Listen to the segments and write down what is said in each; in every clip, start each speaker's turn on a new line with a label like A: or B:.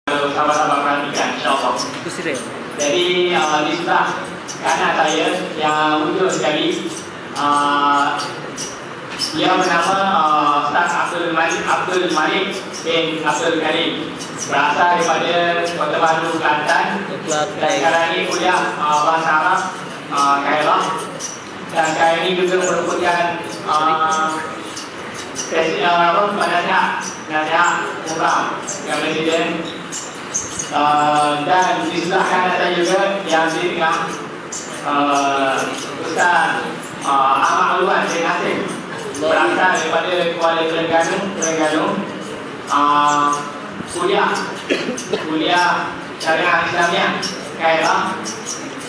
A: Sama-sama perhatikan, insyaAllah. Jadi di sebelah kanan saya yang muncul sekali, dia bernama Ustaz Abdul Malik bin Abdul Karim, berasal daripada Kota Baru, Kelantan, dan sekarang ini kuliah bahasa Arab Kairah, dan sekarang ini juga merupakan nasihat umrah yang Presiden. Dan di sebelah kanan saya juga yang di tengah Ustaz Ahmad Luan bin Hasim, berasal daripada Kuala Terengganu, kuliah syariah Islamiah Kairah,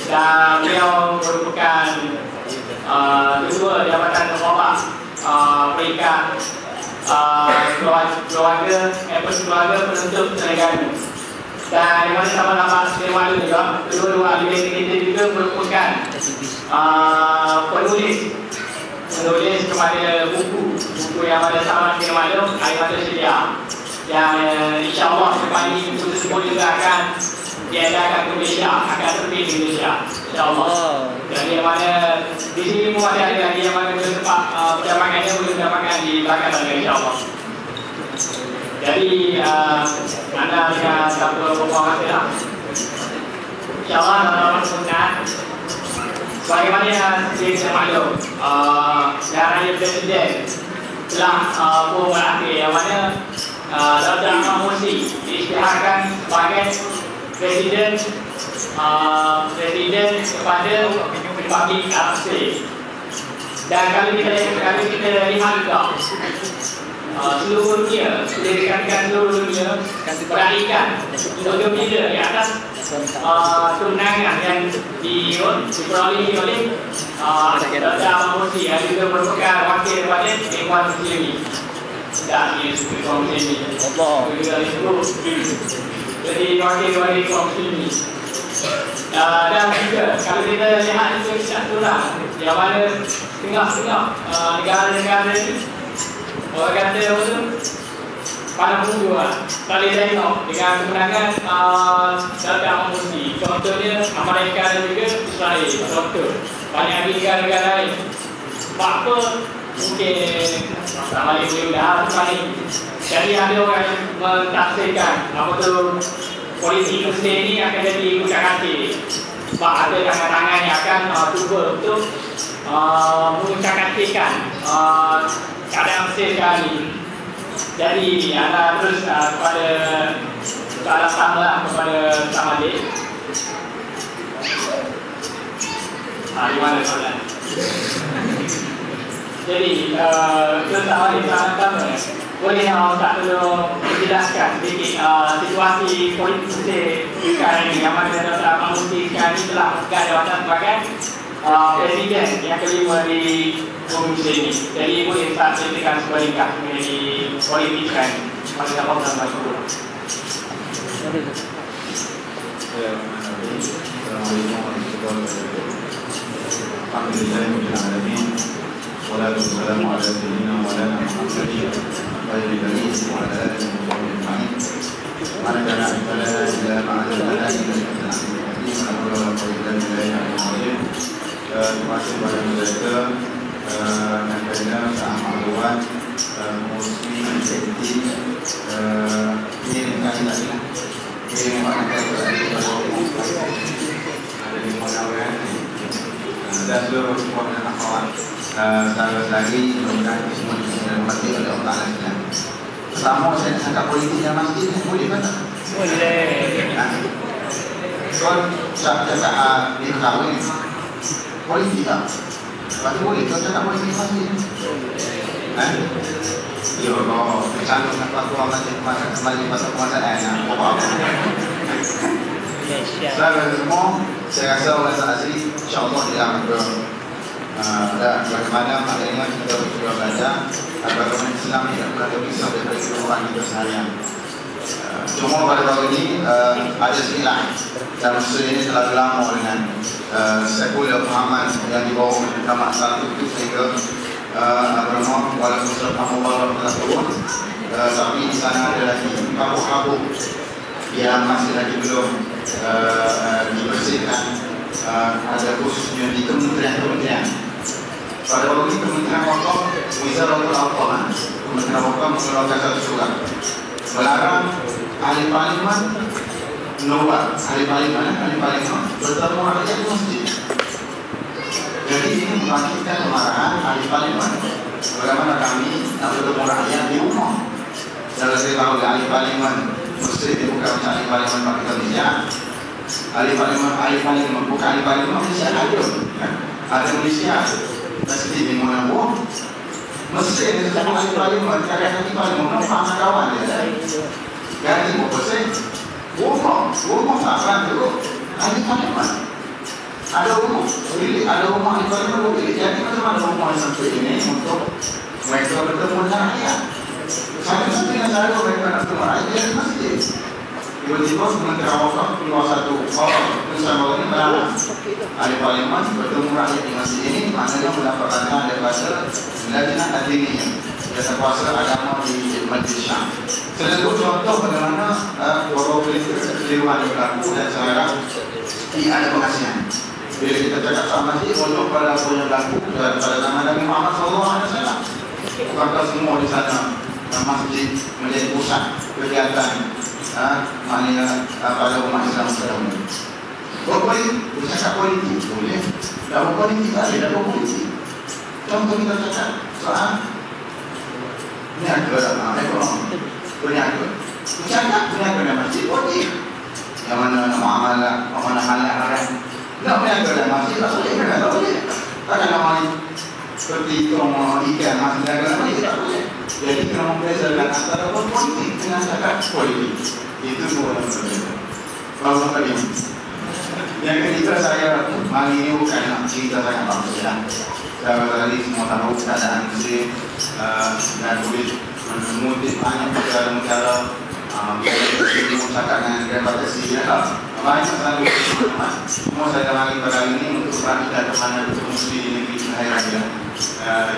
A: dan beliau merupakan ketua Jabatan Pengolah peringkat keluarga penuntut Terengganu. Dan yang mana sama-sama Seri juga, kedua-dua ahli kita juga merupakan penulis kepada buku yang ada sama Seri Malu, Air Mata Sedia, yang insyaAllah depan ini buku tersebut juga akan diadakan ke Malaysia, akan terbit di Malaysia, insyaAllah. Jadi yang mana di sini pun ada lagi yang mana boleh tempat pendapatannya boleh dapatkan di belakang tadi, insyaAllah. Jadi anda dengan satu pemahaman lah. InsyaAllah dalam penggunaan bagaimana yang saya maklum, Raya Presiden telah pun berakhir, yang mana Dr. Ahmad Mursi diisytiharkan sebagai Presiden kepada Republik Arab Saudi. Dan kalau kita lihat juga seluruh dunia, sudah dikatakan seluruh dunia perhatikan untuk bila di atas kemenangan yang diperolehi oleh Dr. Ahmad Mursi, yang juga merupakan wakil daripada Ikhwan Muslimin. Dan dia suka Ikhwan Muslimin. Jadi wakil daripada Ikhwan Muslimin. Dan juga kalau kita lihat itu syarah yang mana tengah-tengah negara-negara ini, orang kata apa tu, pandang bulu lah. Kalau dia tengok dengan kemenangan Dr. Ahmad Mursi, contohnya Amerika dan juga Israel, contoh banyak negara-negara lain. Sebab apa? Mungkin sama dia boleh paling. Jadi ada orang yang mentafsirkan apa tu, polisi Muslim ni akan jadi bukan hati. Sebab ada tangan-tangan yang akan cuba untuk mengucapkan keadaan Mesir sekali. Jadi anda terus kepada soalan sama kepada Samadi. Di mana soalan? Jadi terus Samadi soalan sama. Boleh Ustaz tolong menjelaskan sedikit situasi politik Mesir sekarang ini, yang mana Dr. Ahmad Mursi sekarang ini telah menjabat jawatan sebagai Presiden yang kelima di bumi ini. Jadi boleh Ustaz ceritakan sebaliknya mengenai politik sekarang ini. Pada apa dalam bahasa Quran?
B: Alhamdulillahirrahmanirrahim. Wassalamualaikum warahmatullahi wabarakatuh. Baik dari semua ada dan berjamaah. Mari kita ila ma'al terima kasih kepada mereka yang kena Ahmad Luan, Mursi, Senti, ini terima kasih lagi. Ini ada di Pondawai dan seluruh support dan akhwat. Sahabat lagi, mudah-mudahan semua dirahmati oleh Allah Taala. Pertama, saya cakap politik yang masjid, boleh kan? Boleh. Kalau cakap di kahwin, politik tak? Lepas tu boleh, kalau cakap politik masjid. Ya Allah, bercanda dengan tuan-tuan kembali pasal kemasanan. Apa-apa. Sahabat semua, saya rasa oleh Ustaz Azri, insyaAllah dia akan dan bagaimana maknanya kita sudah belajar bagaimana Islam tidak pernah terpisah dari kehidupan kita seharian. Cuma pada tahun ini ada seilah dan Mesir ini telah lama dengan sekuler pemahaman yang dibawa oleh ulama Islam itu sehingga walaupun sudah Allah telah turun, tapi di sana ada lagi kabuk-kabuk yang masih lagi belum dibersihkan, ada khususnya di kementerian-kementerian. Pada waktu ini Kementerian Hukum, Wizaratul Awqaf, Kementerian Hukum mengeluarkan satu surat melarang ahli parlimen ahli parlimen bertemu rakyat di masjid. Jadi ini membangkitkan kemarahan ahli parlimen. Bagaimana kami nak bertemu rakyat di rumah? Kalau saya tahu ahli parlimen mesti bukan ahli parlimen pakai Indonesia. Ahli parlimen bukan ahli parlimen Malaysia ada Malaysia. Mesti di mana pun mesti ada ahli parlimen kadang-kadang ahli parlimen nampak kawan dia. Gaji mesti rumah tak dulu ahli parlimen. Ada rumah ahli parlimen boleh. Jadi macam mana rumah seperti ini untuk mereka bertemu dengan rakyat. Saya dengan cara mereka nak bertemu rakyat di masjid. Tiba-tiba Kementerian Hukum keluar satu bersama ini melarang ahli parlimen bertemu rakyat di masjid ini, maknanya mendapatkan daripada Lajnah Ad-Diniyah, Jasa Kuasa Agama di Majlis Syam. Sebagai contoh bagaimana keliruan yang berlaku dan saya harap tidak ada pengasihan. Bila kita cakap sama masjid, untuk pada apa yang berlaku pada zaman Nabi Muhammad SAW, bukankah semua di sana masjid menjadi pusat kegiatan maknanya pada umat Islam sekarang. Berpolitik, bercakap politik boleh. Tak berpolitik tak boleh, tak berpolitik. Contoh kita cakap soal niaga dalam ekonomi, berniaga. Bercakap berniaga dalam masjid boleh. Yang mana muamalah, mana halal haram. Tak berniaga dalam masjid tak boleh, tak boleh. Takkan namanya seperti ikan masih berniaga dalam masjid tak boleh. Jadi kena membezakan antara politik dengan cakap politik. Itu dua yang berbeza. Kalau tadi yang ketiga saya hari ini bukan nak cerita sangat bagus ya. Saya tadi semua tahu keadaan Mesir dan boleh mengutip banyak negara-negara mengucapkan dengan daripada Syria. Banyak sekali teman-teman. Semua saya lagi pada hari ini untuk perhatikan kemana untuk Muslim di negeri Sahaya Raya.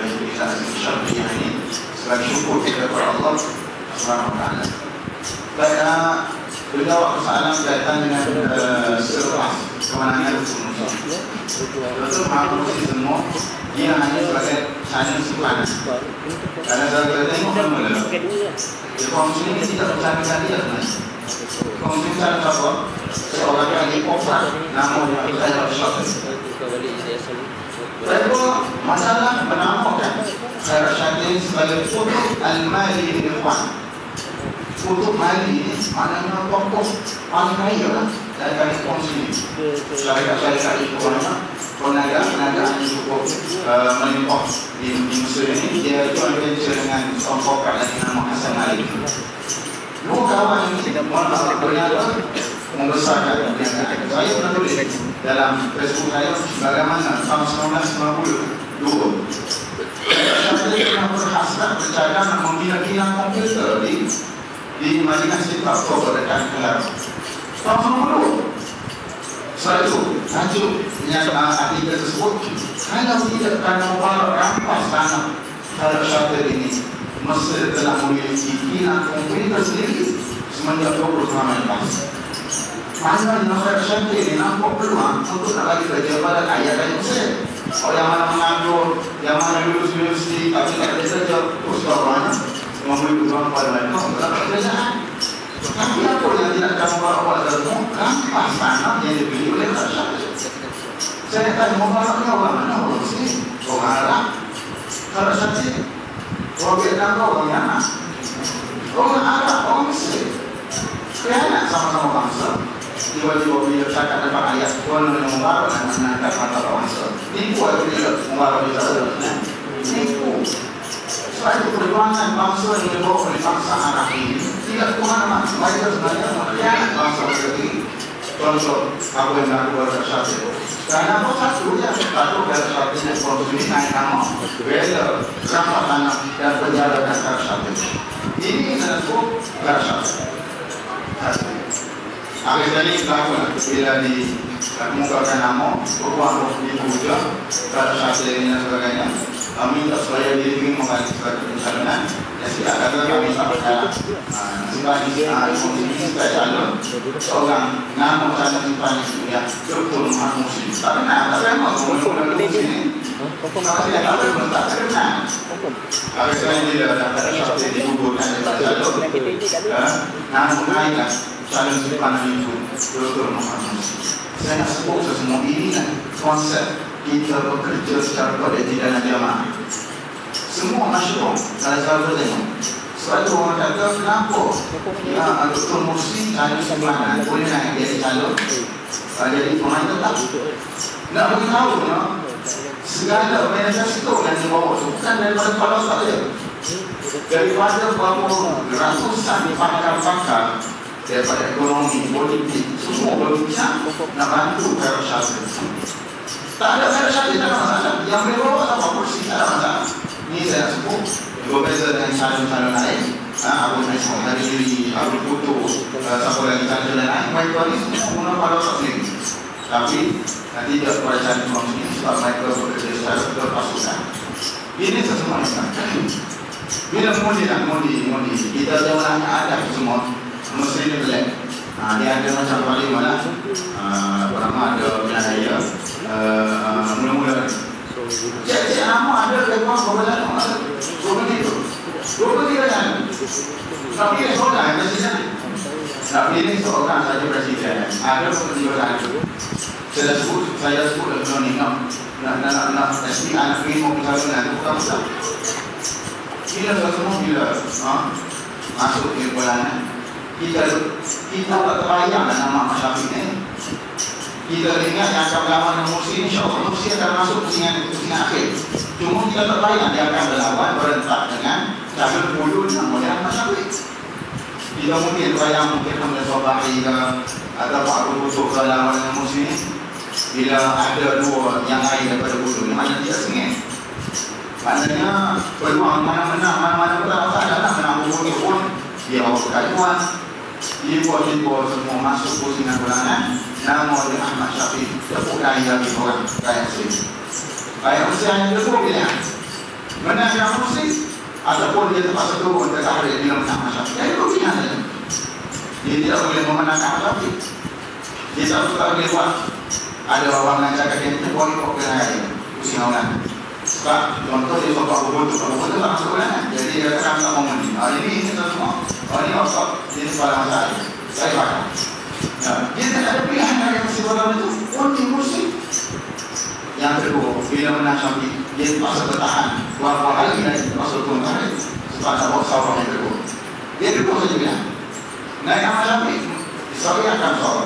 B: Jadi saya syukur ini sebagai syukur kita kepada Allah Subhanahu Wa Taala. Saya berjawab persoalan berkaitan dengan selepas kemenangan Muslim. Betul mahu semua dia hanya sebagai channel simpanan. Karena saya tengok semula. Kaum Muslim ini tidak bercakap dia sebenarnya. Kaum Muslim saya tahu seorang yang dipoprak namanya saya bersyukur. Saya masalah menamakan saya Syadin sebagai Kutub Al-Mali bin Ikhwan. Kutub Mali ini maknanya pokok paling kaya lah dari kaum Muslim. Syarikat Ikhwan Penaga yang cukup menimpa di Mesir ini, dia joint venture dengan seorang kokak yang nama Hasan Ali. Dua kawan ini berniaga membesarkan perniagaan. Saya pernah tulis dalam Facebook saya bagaimana tahun 1992 saya pernah berhasrat bercakap nak membina kilang komputer di Madinah City Oktober dekat Kelab. Tahun 90. Setelah itu, lanjut artikel tersebut. Kalau tidak kerana Mubarak rampas tanah terhadap syarikat ini, Mesir telah memiliki kilang komputer sendiri semenjak 20 tahun lepas. Mana syarikat ini nampak peluang untuk nak bagi kerja pada rakyat Mesir. Yang mana menganggur, yang mana lulus universiti tapi tak ada kerja, terus bawahnya memberi peluang pada mereka untuk dapat pekerjaan. Tapi apa yang tidak kamu bawa dalam rampas tanah yang dibeli oleh rakyat. Saya tanya Mubaraknya orang mana? Orang sini, orang Arab, orang Syakir, orang Vietnam, orang Myanmar, orang Arab, orang Mesir. Kerana sama-sama bangsa. Tiba-tiba bila cakap dapat ayat Tuhan yang Mubarak dan menangkap mata bangsa. Tipu atau tidak Mubarak bisa ada. Tipu. Selain itu perjuangan bangsa yang dibawa oleh bangsa Arab ini tidak kemana-mana. Mereka sebenarnya melihat bangsa sendiri. Contoh apa yang dilakukan oleh Syakir. Karena apa satu dia satu dari Syakir yang produksi naik nama, bela rampas tanah dan penjara dan Syakir. Ini adalah dari Syakir. Akhir tadi dilakukan bila dimukakan nama, berubah dipuja dari Syakir ini dan sebagainya. minta supaya diri ingin mengalih suatu pencalonan, ya silakan kami sampaikan simpan supaya calon seorang nama calon simpan ya betul muslim. Tak kenal, tak kenal orang muslim. Kalau tidak tahu tak kenal. Kalau sekali dia dapat satu digugurkan daripada calon, nama mengaitkan calon simpan itu betul muslim. Saya nak sebut semua ini konsep kita bekerja secara kolektif dalam jamaah. Semua masyarakat kalau saya tengok, sebab tu orang kata kenapa Dr. Mursi calon simpanan boleh naik jadi calon jadi pemain tetap. Nak beritahu segala manifesto yang dibawa itu bukan daripada kepala otak saja, daripada berapa ratusan pakar-pakar daripada ekonomi, politik, semua berbincang nak bantu Khairul Syafie. Tak ada Khairul Syafie, tak ada masalah. Yang boleh bawa apa kursi, tak ada masalah. Ini saya sebut berbeza dengan calon-calon lain. Abu Naisah hari ini, Abu Putu, siapa lagi calon lain. Mereka ini semua guna pada otak sendiri. Tapi nanti dia kepada calon ini sebab mereka bekerja secara berpasukan. Ini sesemuanya. Bila mundi, kita jangan ada semua. Mesti dia belak. Dia ada macam paling mana pertama ada penaya mula-mula cek nama ada memang berjalan begitu 23 kan tapi ini seorang presiden tapi ini seorang saja presiden ada pekerjaan saya sebut ni nak SPI anak ini mau pencalonan bukan besar bila semua bila masuk ke bulan kita tak terbayang nama Syafie ni. Kita ingat yang akan berlawan dengan Mursi, insyaAllah Mursi akan masuk pusingan akhir. Cuma kita tak terbayang dia akan berlawan berentak dengan calon puluh yang modern Syafie. Kita mungkin terbayang mungkin Hamzah Sobahi ke atau Pak Abu Butuh berlawan dengan Mursi ni. Bila ada dua yang lain daripada Butuh ni, mana tidak sengit. Maknanya peluang mana menang, mana menang tak adalah menang Butuh pun dia bawa kekajuan. Dia buat semua masuk pusingan bulanan. Nama dia Ahmad Syafie. Tepuk kain lagi orang kaya sini. Kaya usia yang tepuk dia menang dengan Mursi ataupun dia terpaksa turun ke tahrir bila menang Ahmad Syafie. Jadi pilihan saja. Dia tidak boleh memenangkan Ahmad Syafie. Dia tak boleh buat. Ada orang yang cakap dia boleh kok ke hari pusingan bulanan. Sebab contoh dia sopak Abu Butuh tak masuk bulanan. Jadi dia akan tak mau mandi. Ini semua. Ini otak. Ini soalan saya. Saya faham. Dia tak ada pilihan yang mesti berlawan itu. Undi Mursi. Yang kedua, bila menang Syafie, dia terpaksa bertahan. Berapa hari lagi masuk turun tahrir. Sebab tak bawa sawah yang kedua. Dia kedua saja bilang. Naik Ahmad Syafie, Israel akan soal.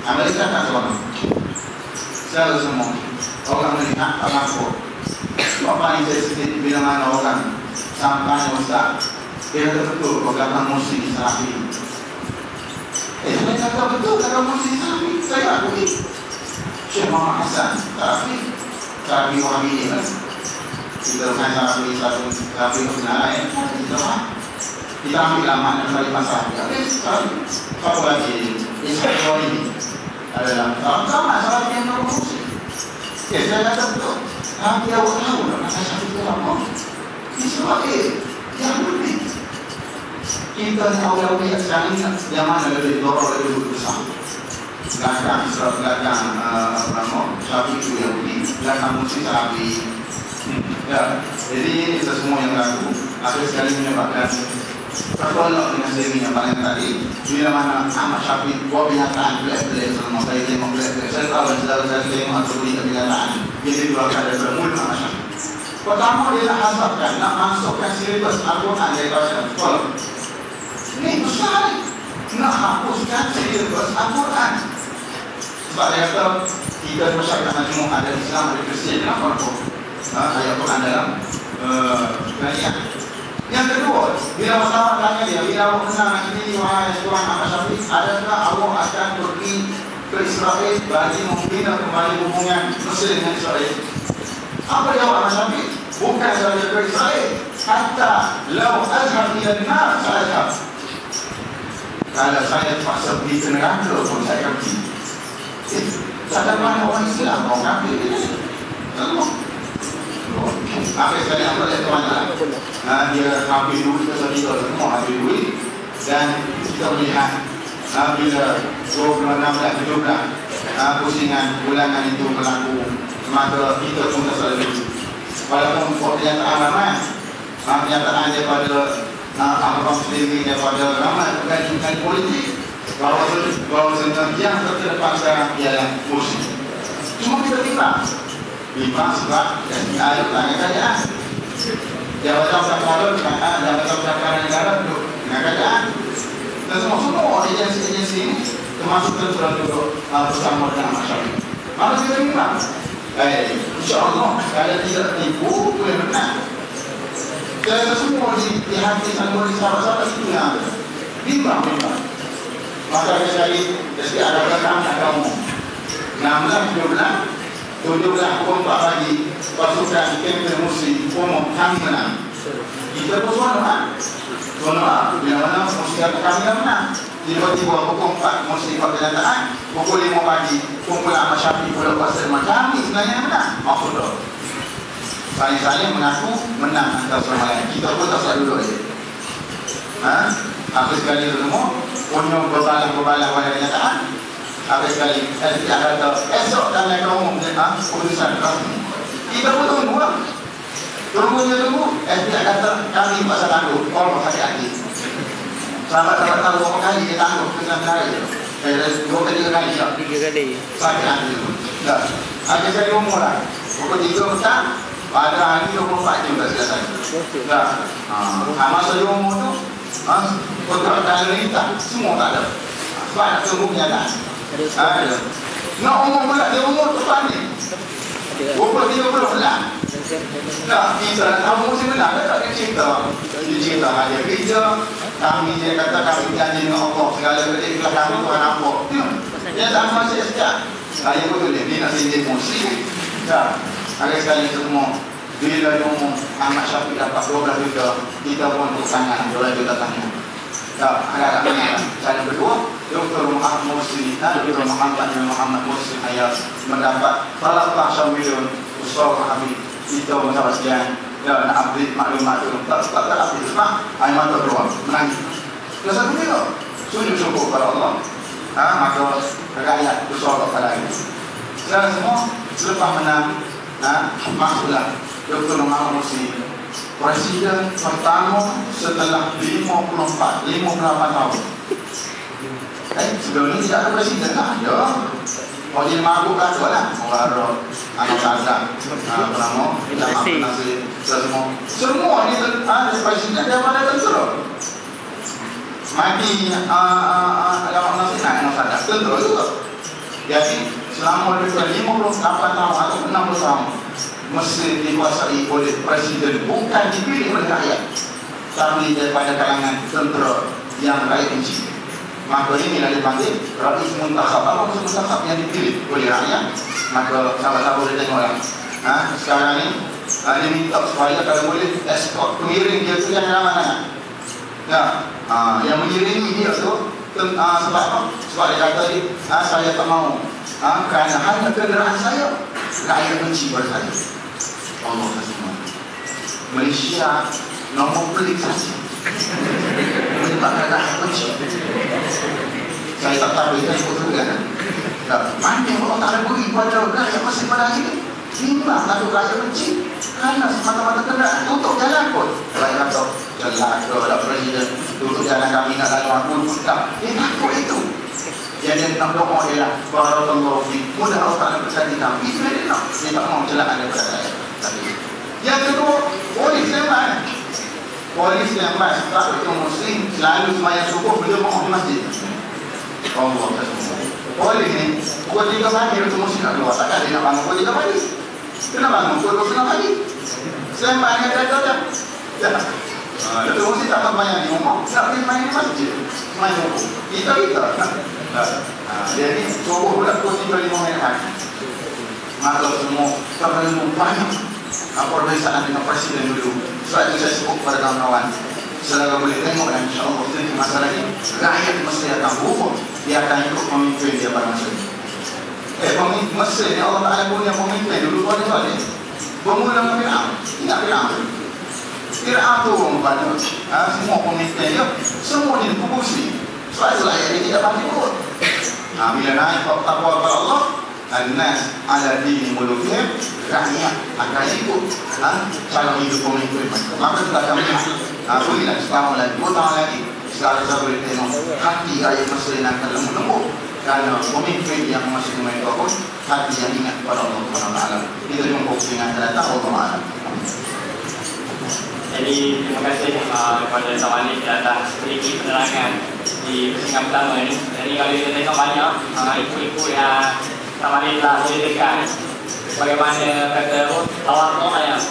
B: Amerika akan soal. Saya semua. Orang melihat tak mampu. Apa yang saya sedih bila mana orang sampai Ustaz. Dia kata betul program Mursi Syafie. Saya kata betul program Mursi Syafie. Saya akui. Syekh Muhammad Hassan Syafie Wahabi ini kan. Kita bukan Syafie kebenaran. Kita ambil aman dan Khalifah Syafie. Apa lagi? Israel ini adalah sama yang Mursi. Saya kata betul. Tapi awak tahu tak masa Syafie itu apa? Israel yang lebih. Kita tahu yang sekarang ini yang mana lebih dorong lebih besar. Belakang Israel, belakang Syafie itu Yahudi, belakang Mursi Syafie. Ya, jadi ini semua yang laku. Akhir sekali menyebabkan tertolak dengan sendirinya paling tadi. Bila mana Ahmad Syafie buat pernyataan pelik-pelik selama saya tengok pelik-pelik. Saya tahu saya tengok atau beri pernyataan yang dikeluarkan daripada mulut Ahmad Syafie. Pertama dia nak hasapkan, nak masukkan silibus Al-Quran daripada sekolah. Ini besar. Nak hapuskan silibus Al-Quran. Sebab dia kata kita masyarakat majmuk ada Islam, ada Kristian. Kenapa tu? Ayat Quran dalam pengajian. Yang kedua, bila masalah tanya dia, bila awak menang ini wahai Tuan Ahmad Syafie, adakah awak akan pergi ke Israel bagi membina kembali hubungan Mesir dengan Israel? Apa jawab Ahmad Syafie? Bukan sahaja ke Israel, hatta lau azhab ila an-nar saya. Kalau saya terpaksa pergi ke neraka pun saya akan pergi. Sadar mana orang Islam, orang kafir ini? Apa sekali yang boleh tuan lah. Dia habis duit kita semua habis duit dan kita melihat bila 26-17 pusingan bulanan itu berlaku, maka kita pun terlalu walaupun pernyataan ramai pernyataan daripada Abang sendiri daripada ramai bukan politik bahawa sebenarnya yang terdepan sekarang ialah musik. Cuma kita bimbang sebab ada tangan kerajaan jabatan jabatan negara duduk dengan kerajaan dan semua agensi-agensi ini termasuk terus duduk bersama dengan masyarakat. Maka kita bimbang insyaAllah kalau tidak tipu boleh menang. Saya semua di hati semua di sahabat-sahabat itu yang ada bimbang. Maka sekali ada belakang ada umum 16, 17 kompak lagi pasukan kempen muslim umum kami menang. Kita pun semua bila mana muslim kami menang. Tiba-tiba pukul 4 muslim buat kenyataan, pukul 5 pagi kumpulan masyarakat Pulau Pasir kami sebenarnya menang. Maksudnya saya mengaku menang antara sama lain. Kita pun tak selalu duduk saja. Habis sekali bertemu punya berbalah-berbalah pada kenyataan. Habis sekali dia kata esok dan naik umum putusan kita pun tunggu dia kata kami pasal tangguh Allah hati-hati sahabat-sahabat tahu berapa kali dia tangguh dengan menarik 2-3 kali sakit hati habis sekali umur lah pukul 3 petang pada hari 24 jam dah selesai masa dia umur tu pergerakan lintas semua tak ada sebab nak tunggu kenyataan nak umur pula dia umur depan ni 20-30 bulan kita nak tahu mesti benar tak dia cerita dia kerja kami dia kata kami janji dengan Allah segala kerja kami Tuhan apa dia tak masih sejak saya betul dia nak sendiri muslim ada sekali semua bila dia umum Ahmad Syafiq dapat 12 juta kita pun untuk tangan 12 juta tangan agak banyak. Yang kedua, Dr. Muhammad Mursi, Dr. Muhammad Mursi ayat mendapat 13 million usaha kami kita mendapat sekian nak update maklumat tu tak update sebab ayat tu keluar menangis. Kelas satu ni sujud syukur kepada Allah. Maka rakyat usaha kepada ini. Dan semua selepas menang, masuklah Dr. Muhammad Mursi Presiden pertama setelah 58 tahun. Sebelum ini tidak ada presiden lah. Ya. Kalau dia mabuk lah tu lah. Mengarut, anak sadar, bernama, Nasir, semua ni ada presiden daripada tentera. Mati Lawan Nasir naik anak sadar. Tentera juga. Jadi selama 58 tahun atau 60 tahun mesti dikuasai oleh presiden, bukan dipilih oleh rakyat tapi daripada kalangan tentera yang rakyat benci. Maka inilah dipanggil Rais Muntakhab. Apa maksud Muntakhab? Yang dipilih oleh rakyat. Maka sahabat-sahabat boleh tengoklah sekarang ni dia minta supaya kalau boleh escort pengiring dia tu jangan ramai-ramai yang mengiringi dia tu sebab apa? Sebab dia kata saya tak mahu kerana hanya kenderaan saya rakyat benci pada saya. Allah kasih Malaysia nombor pelik saja menyebabkan rakyat benci. Saya tak tahu itu ikut juga mana Allah tak ada beri pada rakyat masih pada ini timbang lalu rakyat benci kerana semata-mata kenderaan tutup jalan pun rakyat kata jelas kalau presiden tutup jalan kami nak lalu aku tak takut itu. Yang dia nak doa ialah barakallahu fiik, mudah Allah Ta'ala berkati kami. Itu dia nak. Dia tak mahu celahan daripada saya. Yang kedua, polis lemah. Polis lemah. Sebab itu muslim selalu sembahyang subuh berjemaah di masjid. Allah SWT. Polis ni pukul 3 pagi itu muslim nak keluar. Takkan dia nak bangun pukul 3 pagi. Kena bangun pukul 2 pagi. Sembah dengan kereta jam. Itu muslim tak sembahyang di rumah. Nak pergi sembahyang di masjid. Sembahyang subuh. Kita jadi subuh pula pukul 3:05 pagi. Maka semua terlalu banyak perbezaan dengan presiden dulu. Sebab itu saya sebut kepada kawan-kawan, selagi boleh tengok dan insyaAllah di masalah ini rakyat mesti akan berubah. Dia akan ikut pemimpin dia pada masa ini. Pemimpin Mesir ni Allah Ta'ala punya pemimpin dulu pada soal ni Bermula dengan Fir'aun. Ingat Fir'aun. Fir'aun tu pada semua pemimpin dia, semuanya berfungsi. Sebab itulah ayat ini tidak pasti pun. Bila naik takwa kepada Allah, An-nas ala dini muluknya, rakyat akan ikut cara hidup pemimpin mereka. Maka kita akan melihat berilah setahun lagi, 2 tahun lagi, sekarang saya boleh tengok hati rakyat Mesir akan lembut-lembut. Kerana pemimpin yang masuk mereka pun hati yang ingat kepada Allah SWT. Kita jumpa dengan akan datang Allah.
A: Jadi terima kasih kepada Tuan Wali atas sedikit penerangan di persidangan pertama ini. Jadi kalau kita tengok banyak ibu-ibu yang Tuan Wali telah ceritakan bagaimana kata tawakal yang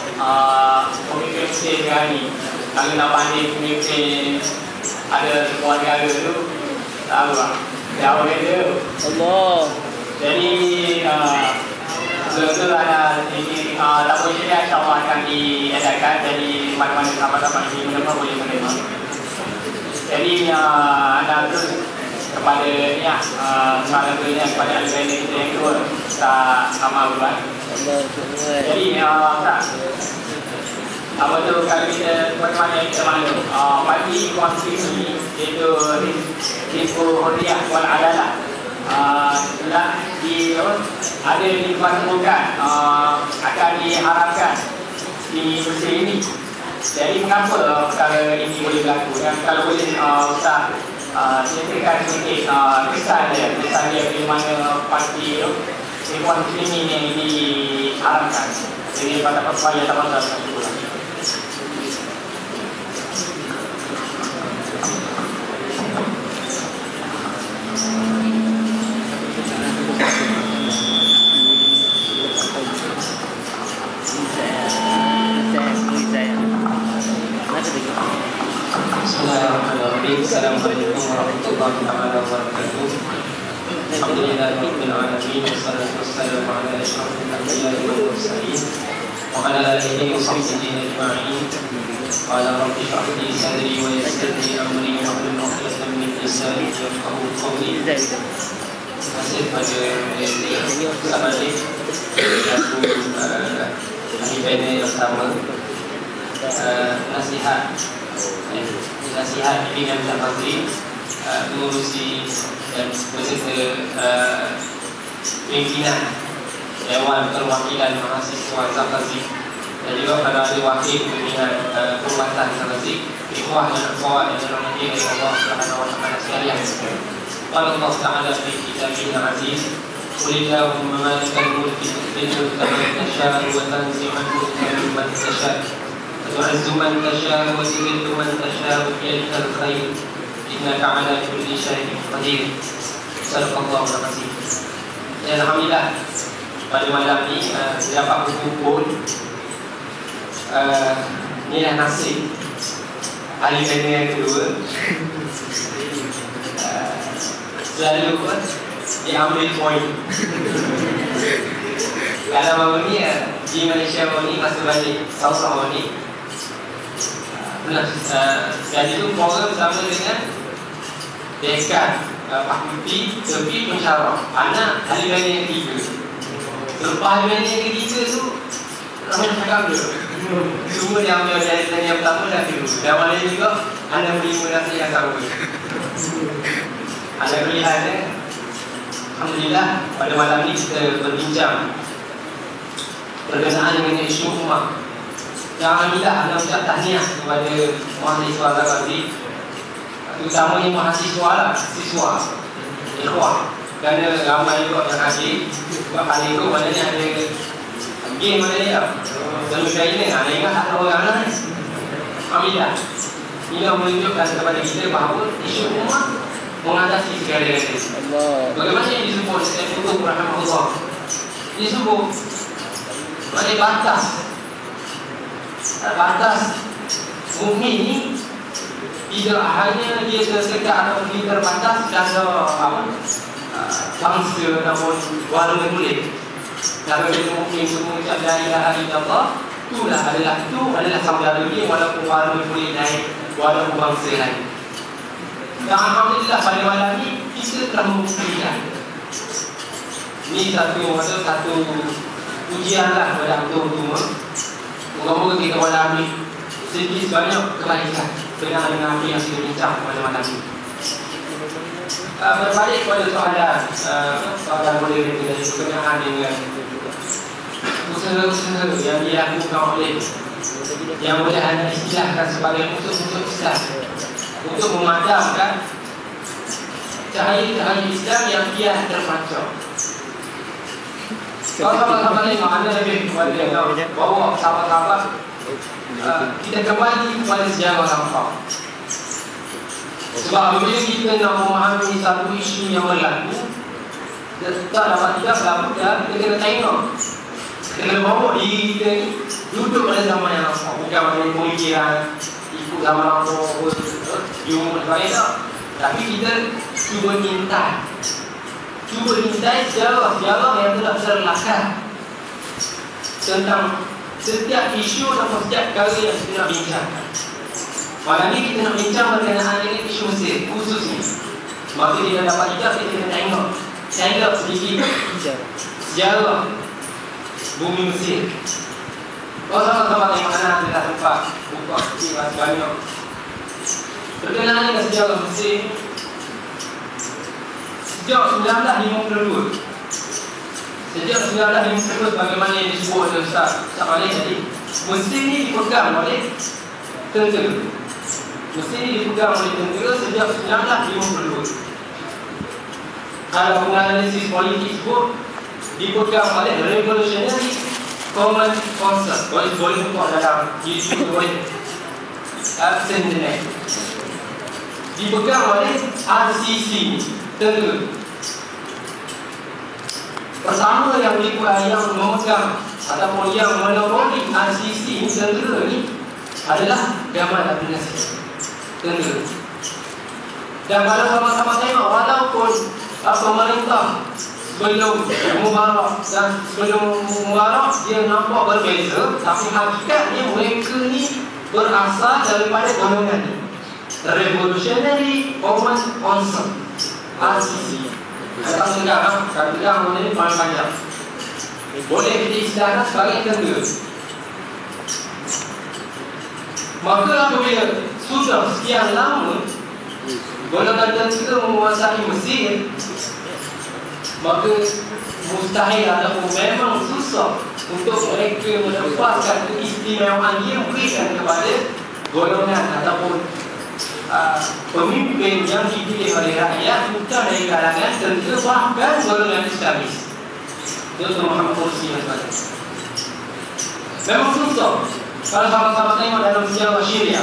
A: pemimpin Mesir sekarang ni. Kalau nak banding pemimpin ada sebuah negara tu, tahu lah, jauh beza. Allah. Jadi betul ada ini tabur syariah insyaAllah akan diadakan. Jadi mana-mana sahabat-sahabat ini menerima boleh menerima. Jadi anda terus kepada ni soalan berikutnya kepada ahli kita yang kedua, Ustaz Amal Uban. Jadi apa tu kalau kita bagaimana kita maklum bagi konstitusi iaitu Hizbul Hurriyah wal Adalah telah ada dipertemukan akan diharapkan di Mesir ini. Jadi mengapa perkara ini boleh berlaku? Dan kalau boleh Ustaz ceritakan sedikit kesan dia bagaimana parti Ikhwan Muslimin ini diharapkan. Jadi pada persoalan yang tak pasal
C: Bismillahirrahmanirrahim. Assalamualaikum warahmatullahi wabarakatuh. Alhamdulillahirabbil alamin. Wassalatu wassalamu ala asyrafil anbiya'i wal mursalin wa ala alihi wa sahbihi ajma'in. Qala rabbi shrah li sadri wa yassir li amri wahlul 'uqdatam min lisani yafqahu qawli. Terima kasih kepada sahabat ahli panel yang pertama. Nasihat pimpinan Al-Fazli mengurusi dan beserta pimpinan Dewan Perwakilan Mahasiswa Al-Fazli dan juga pada ahli wakil pimpinan perubatan Al-Fazli, ikhwah dan akhwat yang dirahmati oleh Allah Subhanahu wa taala sekalian. Qala Allah Ta'ala fi kitabihil aziz, qul illahumma malikal mulki tu'til mulka man tasha'u wa tanzi'ul mulka mimman tasha'u وتعز من تشاء وتذل من تشاء بيدك الخير إنك على كل شيء قدير. صدق الله العظيم. Alhamdulillah pada malam ini dapat berkumpul. Inilah nasib ahli panel yang kedua. Selalu diambil poin. Kalau baru ni di Malaysia baru ni masa balik sama-sama ni. Dan itu forum bersama dengan Dekan Pak Mufti Tepi Pensyarah anak ahli panel yang ketiga. Selepas ahli panel yang ketiga tu ramai cakap dia semua dia ambil dari panel yang pertama dan kedua. Dan mana juga anda menerima nasihat yang sama. Anda melihat Alhamdulillah pada malam ni kita berbincang berkenaan dengan isu umat. Dan Alhamdulillah anda ucap tahniah kepada mahasiswa Al-Fazli, terutamanya mahasiswa lah, siswa ikhwah. Kerana ramai juga yang hadir. Sebab hari itu maknanya ada game mana dia dalam China, anda ingat tak tahu orang lain. Alhamdulillah ini menunjukkan kepada kita bahawa isu umat mengatasi segala-galanya. Bagaimana yang disebut Syekh Qutb rahimahullah, disebut ada batas mukmin ni tidak hanya dia tersekat atau dia terbatas dalam bangsa ataupun warga kulit. Kalau dia mukmin semua ucap la ilaha illallah, itulah adalah saudara dia walaupun warga kulit lain, walaupun bangsa lain. Dan Alhamdulillah pada malam ni kita telah membuktikan. Ini satu ujianlah kepada antum semua. Moga-moga kita boleh ambil sedikit sebanyak kebaikan benar dengan apa yang kita bincang pada malam ini. Berbalik kepada soalan boleh dari berkenaan dengan usaha-usaha yang dilakukan oleh yang boleh anda istilahkan sebagai musuh-musuh Islam untuk memadamkan cahaya-cahaya Islam yang kian terpancar. Kalau sahabat-sahabat tengok, anda lebih kepada bawa sahabat-sahabat kita kembali kepada sejarah lampau. Sebab apabila kita nak memahami satu isu yang berlaku, tak dapat tidak berlaku, kita kena tengok, kita kena bawa diri kita ni duduk pada zaman yang lampau. Bukan pada pemikiran ikut zaman lampau, jumlah sebagainya. Tapi kita cuba intai sejarah yang telah terlakar tentang setiap isu atau setiap perkara yang kita nak bincangkan. Malam ni kita nak bincang berkenaan dengan isu Mesir khususnya. Maka dia dapat ijazah, kita kena tengok sedikit sejarah bumi Mesir. Kalau sama-sama yang mana adalah tempat buka kecil banyak berkenaan dengan sejarah Mesir. Sejak 1952 bagaimana yang disebut oleh Ustaz Malik tadi, Mesir ni dipegang oleh tentera. Sejak 1952. Kalau penganalisis politik sebut dipegang oleh Revolutionary Common Council. Boleh buka dalam YouTube, boleh internet. Dipegang oleh RCC tentera. Pertama yang memegang ataupun yang monopoli RCC tentera ni adalah Gamal Abdul Nasir tentera. Dan kalau sama-sama tengok, walaupun pemerintah sebelum Mubarak dan sebelum Mubarak dia nampak berbeza, tapi hakikatnya mereka ni berasal daripada golongan ni, Revolutionary Common Council RCC. Datang sekarang, kadang-kadang benda ni paling panjang. Boleh kita istilahkan sebagai tentera. Maka apabila sudah sekian lama golongan tentera menguasai Mesir, maka mustahil ataupun memang susah untuk mereka melepaskan keistimewaan yang diberikan kepada golongan ataupun pemimpin yang dipilih oleh rakyat bukan dari kalangan tentera, bahkan golongan Islamis. Dr. Muhammad Mursi dan sebagainya. Memang susah. Kalau sama-sama tengok dalam sejarah Syria,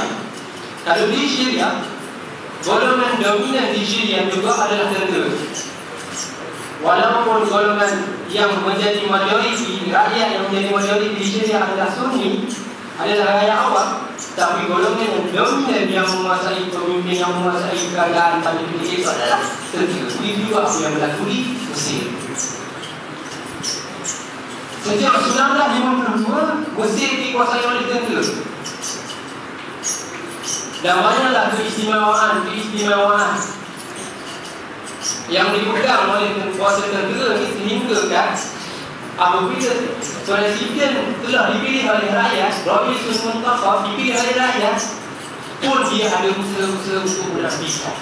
C: kalau di Syria, golongan dominan di Syria juga adalah tentera. Walaupun golongan yang menjadi majoriti, rakyat yang menjadi majoriti di Syria adalah Sunni, adalah rakyat awam, tapi golongan yang dominan yang menguasai pemimpin, yang menguasai kerajaan pada ketika itu adalah tentera. Ini juga yang berlaku di Mesir. Sejak 1952, Mesir dikuasai oleh tentera. Dan banyaklah keistimewaan yang dipegang oleh kuasa tentera ini, sehingga kan apabila presiden telah dipilih oleh rakyat, Rabi Muntakhab dipilih oleh rakyat, pun dia ada usaha-usaha untuk menafikan.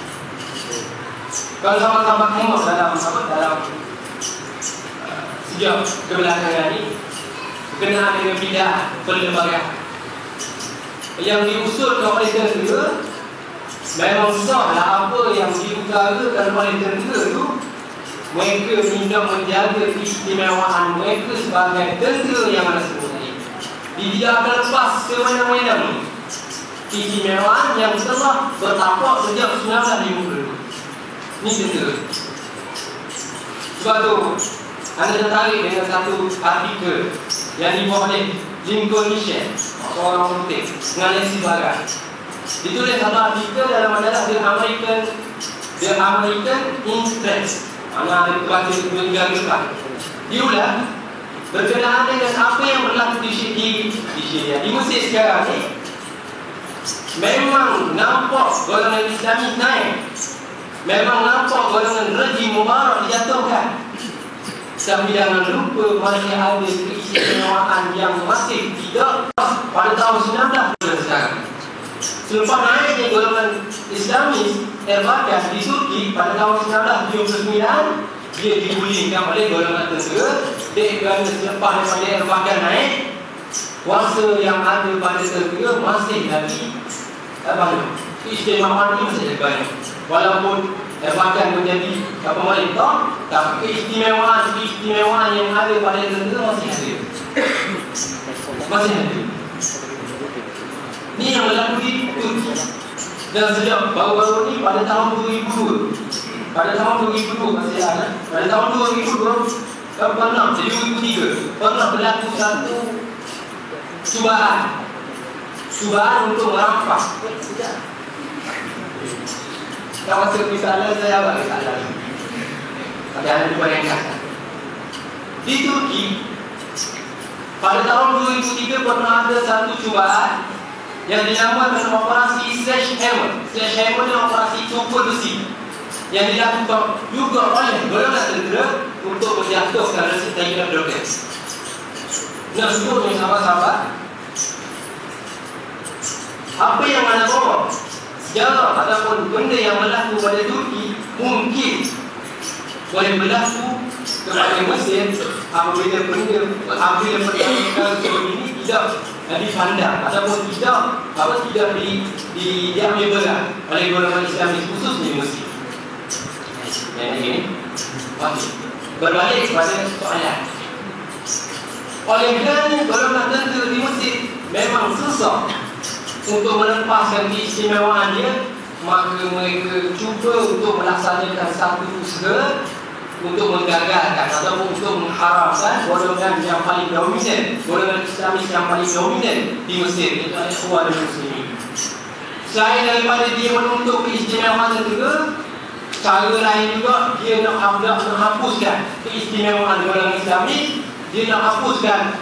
C: Kalau sama-sama tengok dalam sejak kebelakangan ini berkenaan dengan bidang perlembagaan yang diusulkan oleh tentera, memang sahlah apa yang diutarakan oleh tentera itu. Mereka hendak menjaga keistimewaan mereka sebagai tentera yang ada sebut tadi. Dia akan lepas ke mana-mana keistimewaan yang telah bertapak sejak 1952. Ini tentera. Sebab tu anda tertarik dengan satu artikel yang dibuat oleh Lincoln Michel, seorang putih, menganalisis barat. Ditulis satu artikel dalam majalah The American Interest. Anak baca dua negara. Diulang berkenaan dengan apa yang berlaku di Syria, di Mesir sekarang ni. Memang nampak golongan Islamis naik. Memang nampak golongan rejim Mubarak dijatuhkan. Tapi jangan lupa masih ada keistimewaan yang masih tidak pada tahun 19 sekarang. Selepas naiknya golongan Islamis Erbakan di Turki pada tahun 1979, dia digulingkan oleh golongan tentera. Kerana selepas daripada Erbakan naik, kuasa yang ada pada tentera masih lagi banyak. Keistimewaan ini masih lagi banyak. Walaupun Erbakan menjadi pemerintah, tapi keistimewaan yang ada pada tentera masih ada. Masih ada. Ini yang berlaku di Turki. Dan sejak baru-baru ini pada tahun 2002, masih ada. Pada tahun 2002 pernah, jadi 2003 pernah berlaku satu cubaan untuk merampas. Kalau masuk misalnya saya bagi salah. Tapi ada dua yang kata. Di Turki pada tahun 2003 pernah ada satu cubaan yang dinamakan operasi Slash Hammer. Slash Hammer adalah operasi copot besi yang dilakukan juga oleh golongan tentera untuk menjatuhkan Residen Erdogan. Nah, sebutnya sahabat-sahabat, apa yang anda bawa sejarah ataupun benda yang berlaku pada Turki mungkin boleh berlaku kepada Mesir apabila pertandingan sebelum ini tidak dipandang ataupun tidak diambil berat oleh golongan Islamis khususnya Mesir. Yang ini berbalik kepada soalan. Oleh kerana golongan tentera di Mesir memang susah untuk melepaskan keistimewaan dia, maka mereka cuba untuk melaksanakan satu usaha untuk menggagalkan ataupun untuk mengharamkan golongan yang paling dominan, golongan Islamis yang paling dominan di Mesir, iaitu Ikhwan Muslimin. Selain daripada dia menuntut keistimewaan tentera, cara lain juga dia nak menghapuskan keistimewaan golongan Islamis. Dia nak hapuskan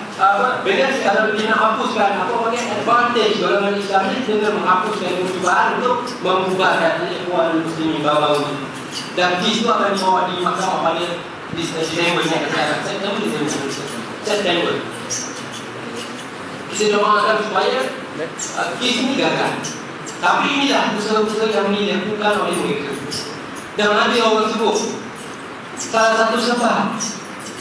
C: benefit atau dia nak hapuskan advantage golongan Islamis dengan menghapuskan cubaan untuk membubarkan Ikhwan Muslimin baru-baru. Dan kes itu akan dibawa di mahkamah pada Desember yang akan datang. September. Kita doakan supaya kes ini gagal. Tapi inilah usaha-usaha yang dilakukan oleh mereka. Dan ada orang sebut salah satu sebab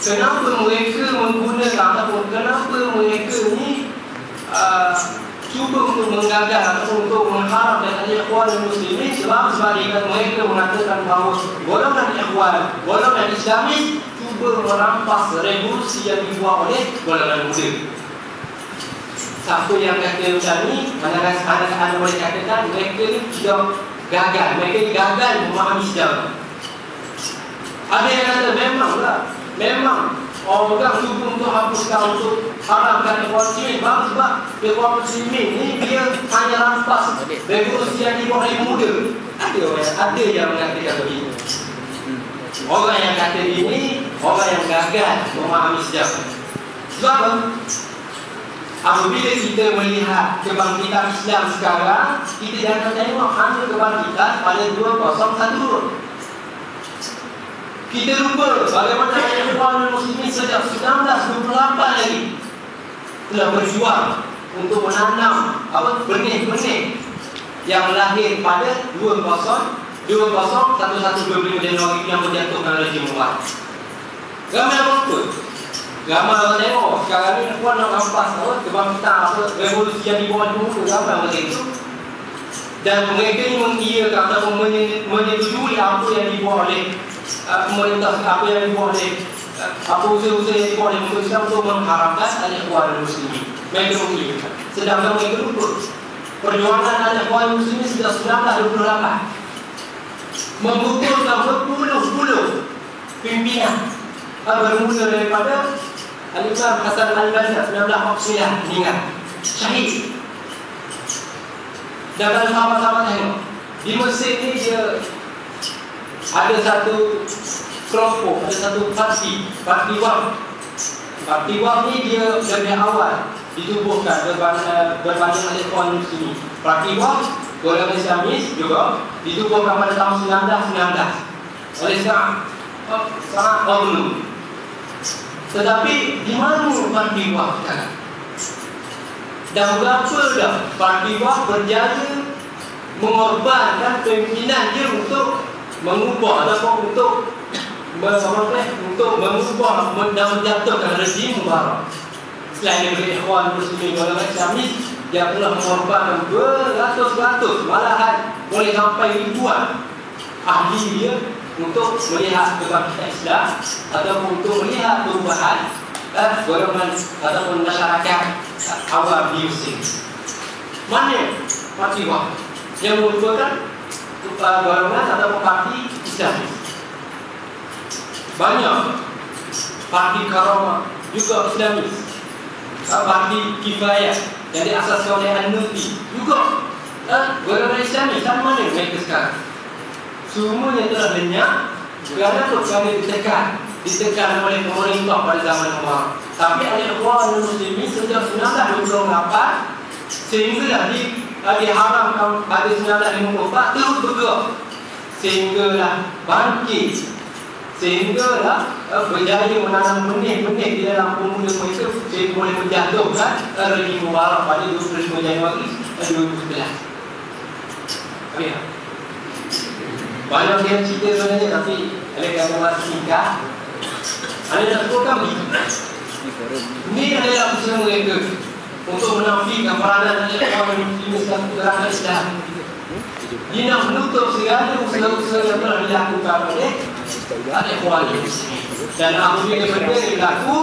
C: kenapa mereka menggunakan ataupun kenapa mereka ni cuba untuk menggagal ataupun untuk mengharapkan Ikhwan Muslimin sebab mereka mengatakan bahawa golongan Islamis cuba merampas revolusi yang dibuat oleh golongan muda. Siapa yang kata macam ni, anda boleh katakan mereka ni tidak gagal, mereka gagal memahami sejarah. Ada yang kata memang orang cuba untuk hapuskan, untuk haramkan Ikhwan Muslimin. Sebab Ikhwan Muslimin ni dia hanya rampas revolusi yang dibuat oleh muda. Ada yang mengatakan begitu. Orang yang kata ini orang yang gagal memahami sejarah. Sebab apabila kita melihat kebangkitan Islam sekarang, kita jangan tengok hanya kebangkitan pada 2012. Kita lupa bagaimana Ikhwan Muslimin sejak 1928 lagi telah berjuang untuk menanam benih-benih yang lahir pada 2011 Januari yang menjatuhkan rejim Mubarak. Ramai orang lupa. Ramai orang tengok sekarang ni Ikhwan nak rampas kebangkitan revolusi yang dibuat di muka. Ramai orang itu. Dan mereka ni mengiyakan ataupun menyetujui apa yang dibuat oleh pemerintah, apa yang dibuat oleh usaha-usaha yang dibuat oleh Muka Islam untuk mengharapkan Ikhwan Muslimin. Mereka mengiyakan. Sedangkan mereka lupa perjuangan Ikhwan Muslimin sejak 1928 membukulkan berpuluh-puluh pimpinan bermula daripada Al-Imam Hasan Al-Banna 1949 meninggal syahid. Dan kalau sahabat-sahabat tengok di Mesir ni dia ada satu kelompok, ada satu parti Waqf. Parti Waqf ni dia dari awal ditubuhkan berbanding oleh Ikhwan Muslimin. Parti Waqf golongan Islamis juga ditubuhkan pada tahun 1919 oleh sangat oknum.
D: Tetapi di mana parti wah sekarang? Dan berapa dah parti wah berjaya mengorbankan pimpinan dia untuk mengubah ataupun untuk mengubah dan menjatuhkan rezim Mubarak. Selain daripada Ikhwan Muslimin wal Islamis, dia telah mengorbankan beratus-ratus, malahan boleh sampai ribuan ahli dia untuk melihat kebangkitan Islam ataupun untuk melihat perubahan golongan ataupun masyarakat awam di Mesir. Mana parti wah yang merupakan golongan ataupun parti Islamis? Banyak parti Karamah juga Islamis, parti Kifayah yang diasaskan oleh An-Nuti juga golongan Islamis. Sama mana mereka sekarang? Semuanya telah lenyap kerana ditekan oleh pemerintah pada zaman Umar. Tapi ada Ikhwan Muslimin sejak 1928 sehinggalah diharamkan pada 1954 terus bergerak sehinggalah bangkit, sehinggalah berjaya menanam benih-benih di dalam pemuda mereka sehingga boleh menjatuhkan rezim Mubarak pada 25 Januari 2011. Okay. Banyak dia cerita sebenarnya, tapi oleh kerana masih singkat, anda nak sebutkan begitu. Ini adalah usaha mereka untuk menafikan peranan orang Muslim dan gerakan Islam. Dia nak menutup segala usaha-usaha yang telah dilakukan oleh Ikhwan Muslimin. Dan apabila benda berlaku,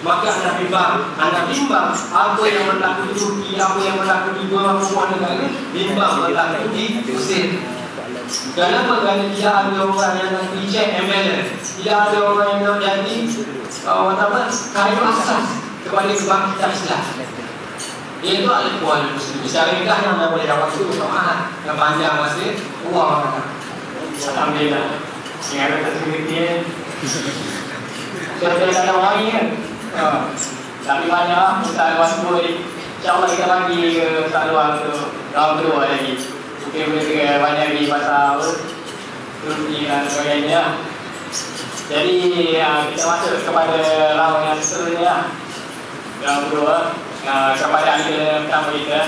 D: maka anda bimbang apa yang berlaku di Turki, apa yang berlaku di beberapa negara, bimbang berlaku di Mesir. Kenapa? Kerana tidak ada orang yang nak check and balance, tidak ada orang yang nak jadi kayu asas kepada kebangkitan Islam. Itu adalah Ikhwan Muslimin. Secara nikah yang boleh dapat itu sama yang panjang masih uang.
A: Alhamdulillah. Yang ada kesekitian saya tak ada wangi kan. Tapi banyak Ustaz Luar semua. InsyaAllah kita bagi ke Ustaz Luar untuk tahun kedua lagi. Mungkin boleh banyak lagi pasal Turki dan sebagainya. Jadi kita masuk kepada lawan yang seterusnya. Yang kedua, kepada ahli pertama kita,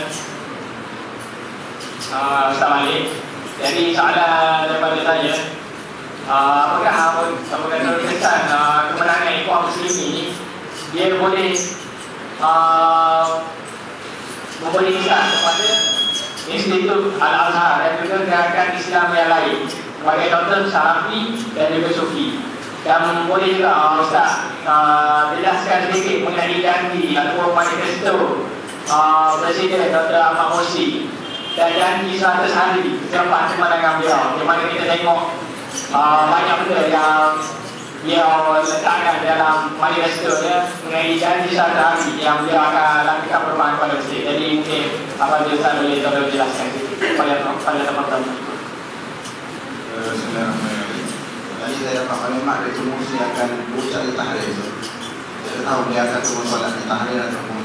A: Ustaz Malik. Jadi soalan daripada saya, apakah kesan kemenangan Ikhwan Muslimin ini dia boleh memberi kesan kepada Institut Al-Azhar dan juga gerakan Islam yang lain sebagai Dr. Salafi dan juga Sufi. Dan boleh juga Ustaz jelaskan sedikit mengenai janji ataupun manifesto Presiden Dr. Ahmad Mursi dan janji 100 hari selepas kemenangan beliau, di mana kita tengok banyak benda yang beliau letakkan dalam manifesto dia mengenai janji 100 hari yang beliau akan lakukan perubahan kepada Mesir. Jadi mungkin apabila Ustaz boleh jelaskan pada teman-teman.
B: Bismillahirrahmanirrahim. Tadi saya dapat maklumat dari Tuan Mursi akan berucap di tahrir. Saya tahu dia akan turun solat di tahrir ataupun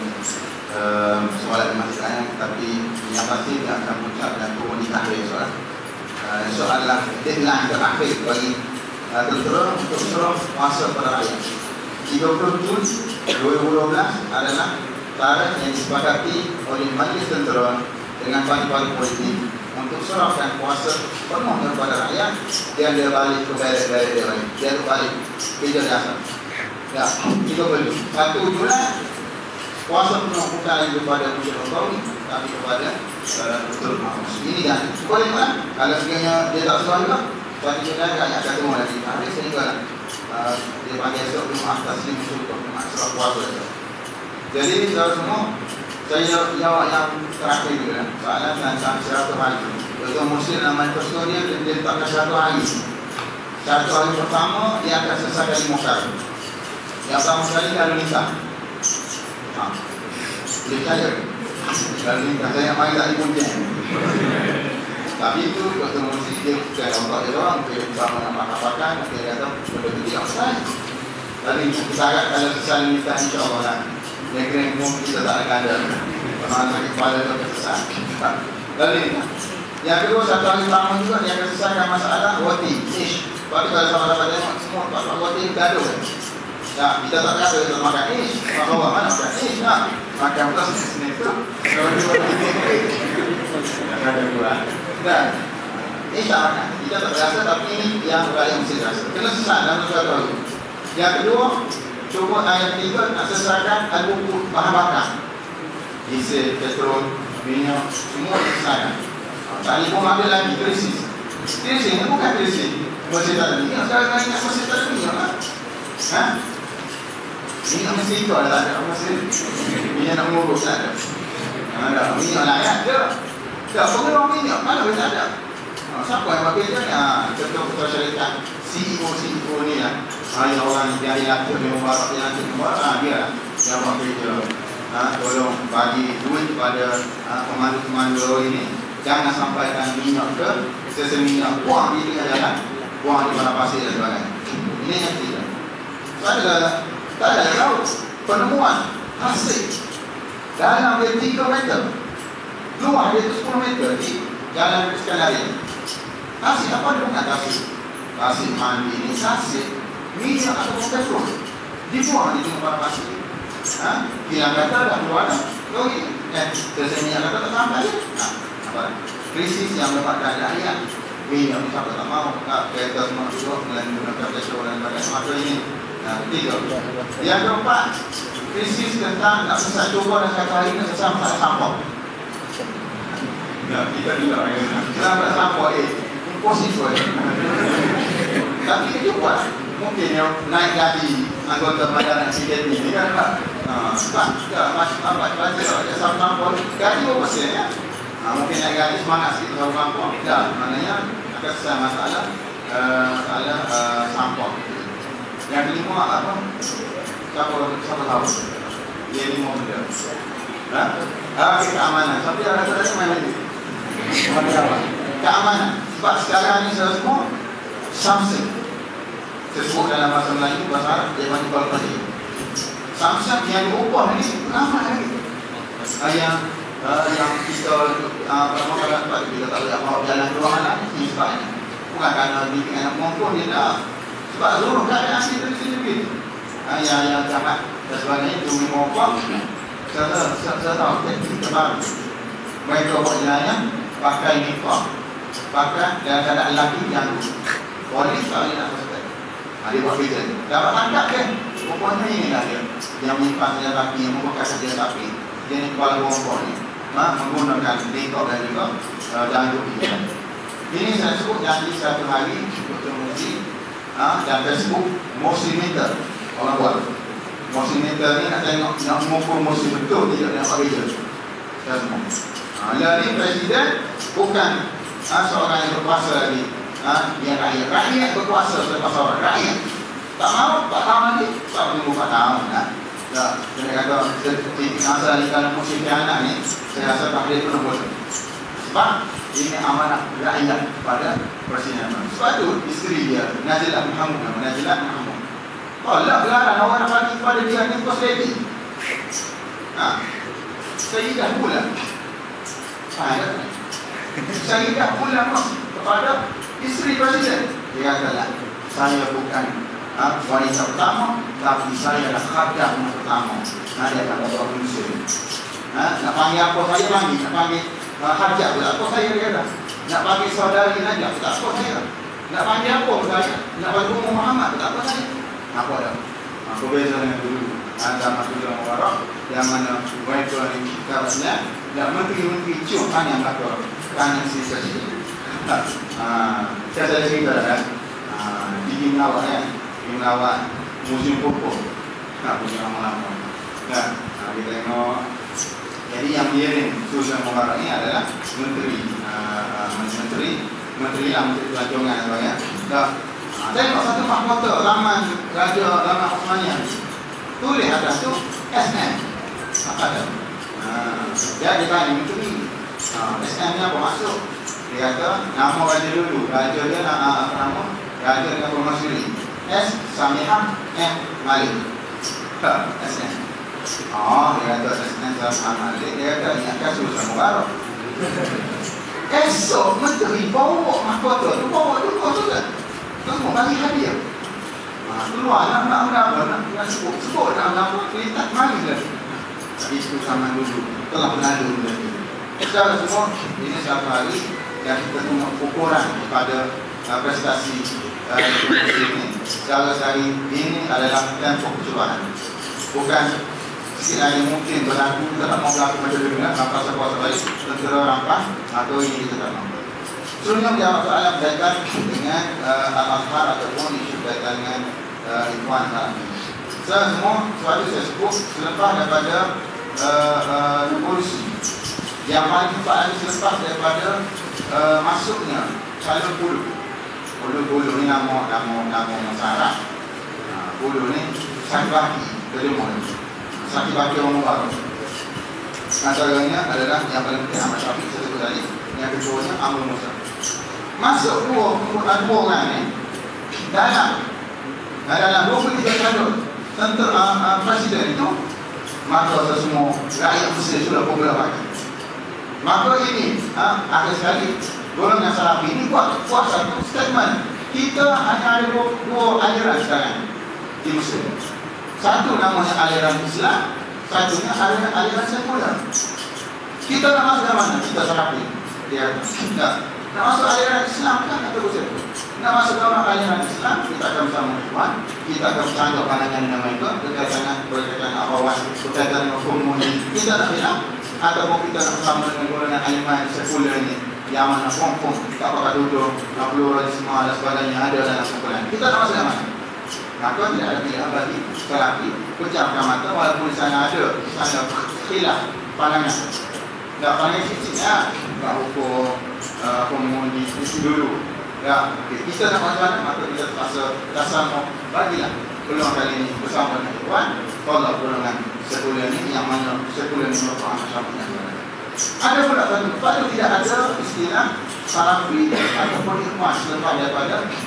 B: solat di masjid ayam, tapi yang pasti dia akan berucap dan turun di tahrir solat. Soalan deadline terakhir bagi tentera untuk suruh kuasa pada rakyat 30 Jun 2012 adalah tarikh yang disepakati oleh Majlis Tentera dengan parti-parti politik untuk serahkan kuasa penuh kepada rakyat. Dia balik ke balik dia balik. Dia balik kerja biasa. Ya, 30 Julan kuasa penuh bukan kepada Musyid Al-Qawi, tapi kepada Dr. Mahmud. Ini kan boleh kan? Kalau sekiranya dia tak sesuai juga, suatu juga rakyat akan tunggu lagi. Habis sehingga dia panggil esok Jumaat Taslim Syurga, Jumaat Surah Puasa. Jadi semua saya jawab yang terakhir juga soalan tentang 100 hari. Dr. Mursi dalam manifesto dia letakkan 100 hari. 100 hari pertama dia akan selesaikan 5 kali. Yang pertama sekali kalau nikah. Boleh percaya? Kalau nikah saya main tak dipunjang. Tapi itu Dr. Mursi dia bukan untuk dia orang, dia bersama dengan pakar-pakar, dia kata benda itu tidak selesai. Tadi kita agak kalau selesai nikah insya-Allah lah. Yang kena kita tak akan ada pernah sakit kepala itu akan selesai. Lalu yang kedua, 1 hari pertama juga dia akan selesaikan masalah voting ish. Sebab kalau sama-sama tengok semua Pak Voting gaduh. Ya, kita tak kata kita makan ish. Bawa mana makan ish? Nah, makan plus sini tu. Ada dua. Dan ish tak makan. Kita tak rasa, tapi ini yang paling mesti rasa. Kena sesat dalam sesuatu. Yang kedua, cuba ayat ketiga nak sesuaikan ada buku bahan bakar. Diesel, petrol, minyak, semua sesuaikan. Tadi pun ada lagi krisis. Krisis ini bukan krisis masih tak ada minyak. Sekarang ingat masih tak ada minyak lah. Minyak mesti itu ada tak ada. Minyak nak mengurus tak ada. Ada minyak layak je. Tak pengeluar minyak mana boleh tak ada. Siapa yang pakai je? Ketua syarikat CEO ni lah. Yang orang yang dilatih di Mubarak, dia lah yang pakai je. Tolong bagi duit kepada pemandu-pemandu ini. Jangan sampaikan minyak ke sesi minyak, buang di tengah jalan, buang di mana pasir dan sebagainya. Ini yang tidak. Tak ada tahu penemuan hasil dalam dia 3 meter, luar dia 10 meter di jalan Iskandarian. Hasil apa dia bukan hasil mandi ini, hasil minyak atau petrol dibuang di tengah mana pasir. Bilang kata dah keluar dah, sesi minyak kata tak sampai. Krisis yang melibatkan rakyat, minyak siapa tak mau, kereta semua duduk menggunakan petrol dan sebagainya ini. Ketiga. Yang keempat, krisis tentang nak selesai cuba dan kata hari ini selesai masalah sampah. Kita juga masalah sampah impossible. Tapi kita buat. Mungkin yang naik gaji anggota badan eksiden ini kan sebab baca sampah gaji berapa sen ya? Mungkin naik gaji semangat sikit kalau sampah tidak, maknanya akan selesai masalah sampah. Yang kelima apa? Siapa tahu? Dia 5 benda. Keamanan. Sampai ada tadi mana ni? Keamanan. Sebab sekarang ni semua Samsung. Tersebut dalam bahasa Melayu, bahasa Arab dia panggil kalau tadi. Samsung yang berubah ni lama lagi. Yang kita pertama kali kita tak boleh bawa jalan keluar mana ni sebabnya. Bukan kerana bikin anak mongkong dia tak. Sebab seluruh keadaan kita di sini begitu. Yang jahat dan sebagainya itu mengopang saya tahu kita baru mereka buat jalannya pakai nikah, pakai dalam keadaan lelaki yang polis tak boleh nak masukkan. Dia buat kerja dapat tangkap kan. Rupanya inilah dia yang menyimpan senjata api, yang membuka senjata api. Dia ni kepala kelompok ni menggunakan nikah dan juga janjuk ini. Ini saya sebut janji satu hari untuk musik. Dan Facebook Mosimeter orang buat. Mosimeter ni nak tengok, nak mengukur musim betul tidak nak kerja. Lah ni presiden bukan seorang yang berkuasa lagi. Dia rakyat. Rakyat berkuasa selepas orang rakyat. Tak mahu 4 tahun lagi. Tak menunggu 4 tahun. Dia kata asal ni kalau musim anak ni saya rasa tak boleh penuh. Sebab ini amanah rakyat kepada Presiden. Sebab itu isteri dia Najilah Muhammad. Kalau gelaran orang nak bagi kepada dia ni first lady. Sayyidah Bulan. Sayyidah Bulan kepada isteri Presiden. Dia katalah, saya bukan wanita pertama, tapi saya adalah khadam yang pertama. Dia kata orang Muslim. Nak panggil apa saya panggil, nak panggil hajat pula apa saya kata. Nak panggil saudari Najah pula apa saya. Nak panggil apa saya, nak panggil Umar Muhammad pula apa saya. Apa dah? Berbeza dengan dulu. Zaman Abdullah Mubarak yang mana mereka ni katanya dan menteri-menteri cium tangan belakang tangan si presiden. Saya cerita kan. Di Melawat kan. Di Melawat Museum Pokok. Punya lama-lama. Kan? Kita tengok. Jadi yang dia ni Sultan Mubarak ni adalah menteri pelancongan sebagainya. Tengok satu mahkota laman Raja Lama Osmania. Tulis atas tu SN. Apa ada? Dia ditanya menteri. SN ni apa maksud? Dia kata nama raja dulu. Raja dia apa nama? Raja dengan permasyuri. S Samihah M Malik. SN. Dia kata SN Samihah Malik. Dia kata ingatkan Sultan Mubarak. Esok menteri bawa mahkota tu, bawa dulu juga. Tunggu bagi hadiah. Keluar nak sebut nama perintah mari dah. Itu zaman dulu telah berlalu lagi. Sekarang semua ini satu hari yang kita tengok ukuran kepada prestasi ini. Secara sekali ini adalah tempoh percubaan. Bukan sikit hari mungkin berlaku, kita tak mau berlaku macam dulu nak rampas kuasa balik, tentera rampas atau ini kita tak mau. Sebenarnya menjawab soalan berkaitan dengan Al-Azhar ataupun isu berkaitan dengan Ikhwan Salafi. Semua suatu saya sebut selepas daripada revolusi yang paling cepat selepas daripada masuknya calon Bulu ni nama masyarakat. Bulu ni Sakibaki kedua ni. Sakibaki orang baru. Antaranya adalah yang paling penting Ahmad Syafiq saya sebut tadi. Yang keduanya Amrul Musa. Masuk dua orang ni dalam 23 calon tentera presiden itu, maka semua rakyat Mesir sudah popular lagi. Maka ini akhir sekali golongan Salafi ini buat satu statement. Kita hanya ada dua aliran sekarang di Mesir. Satu namanya aliran Islam, satunya aliran sekuler. Kita nak masuk ke mana? Kita Salafi. Dia nak masuk aliran Islam kan atau Mesir? Nak masuk dalam aliran Islam, kita akan bersama Tuhan, kita akan bercanggah pandangan dengan mereka berkaitan awawan, berkaitan dengan komunis. Kita nak bilang ataupun kita nak bersama dengan golongan aliran sekuler ini yang mana pom-pom, tak pakai duduk, pluralisme dan sebagainya ada dalam kumpulan. Kita nak masuk ke mana? Maka tidak ada pilihan bagi Salafi pecahkan mata walaupun di sana ada khilaf pandangan. Tak pandangan cicitnya tak hukum komunis itu dulu. Ya, kita nak masuk mana, maka kita terpaksa bersama bagilah peluang kali ini bersama dengan Tuhan. Tolak golongan sekuler ini yang mana sekuler ini merupakan masyarakat. Ada pula satu tempat itu tidak ada istilah Salafi ataupun Ikhwan selepas daripada itu.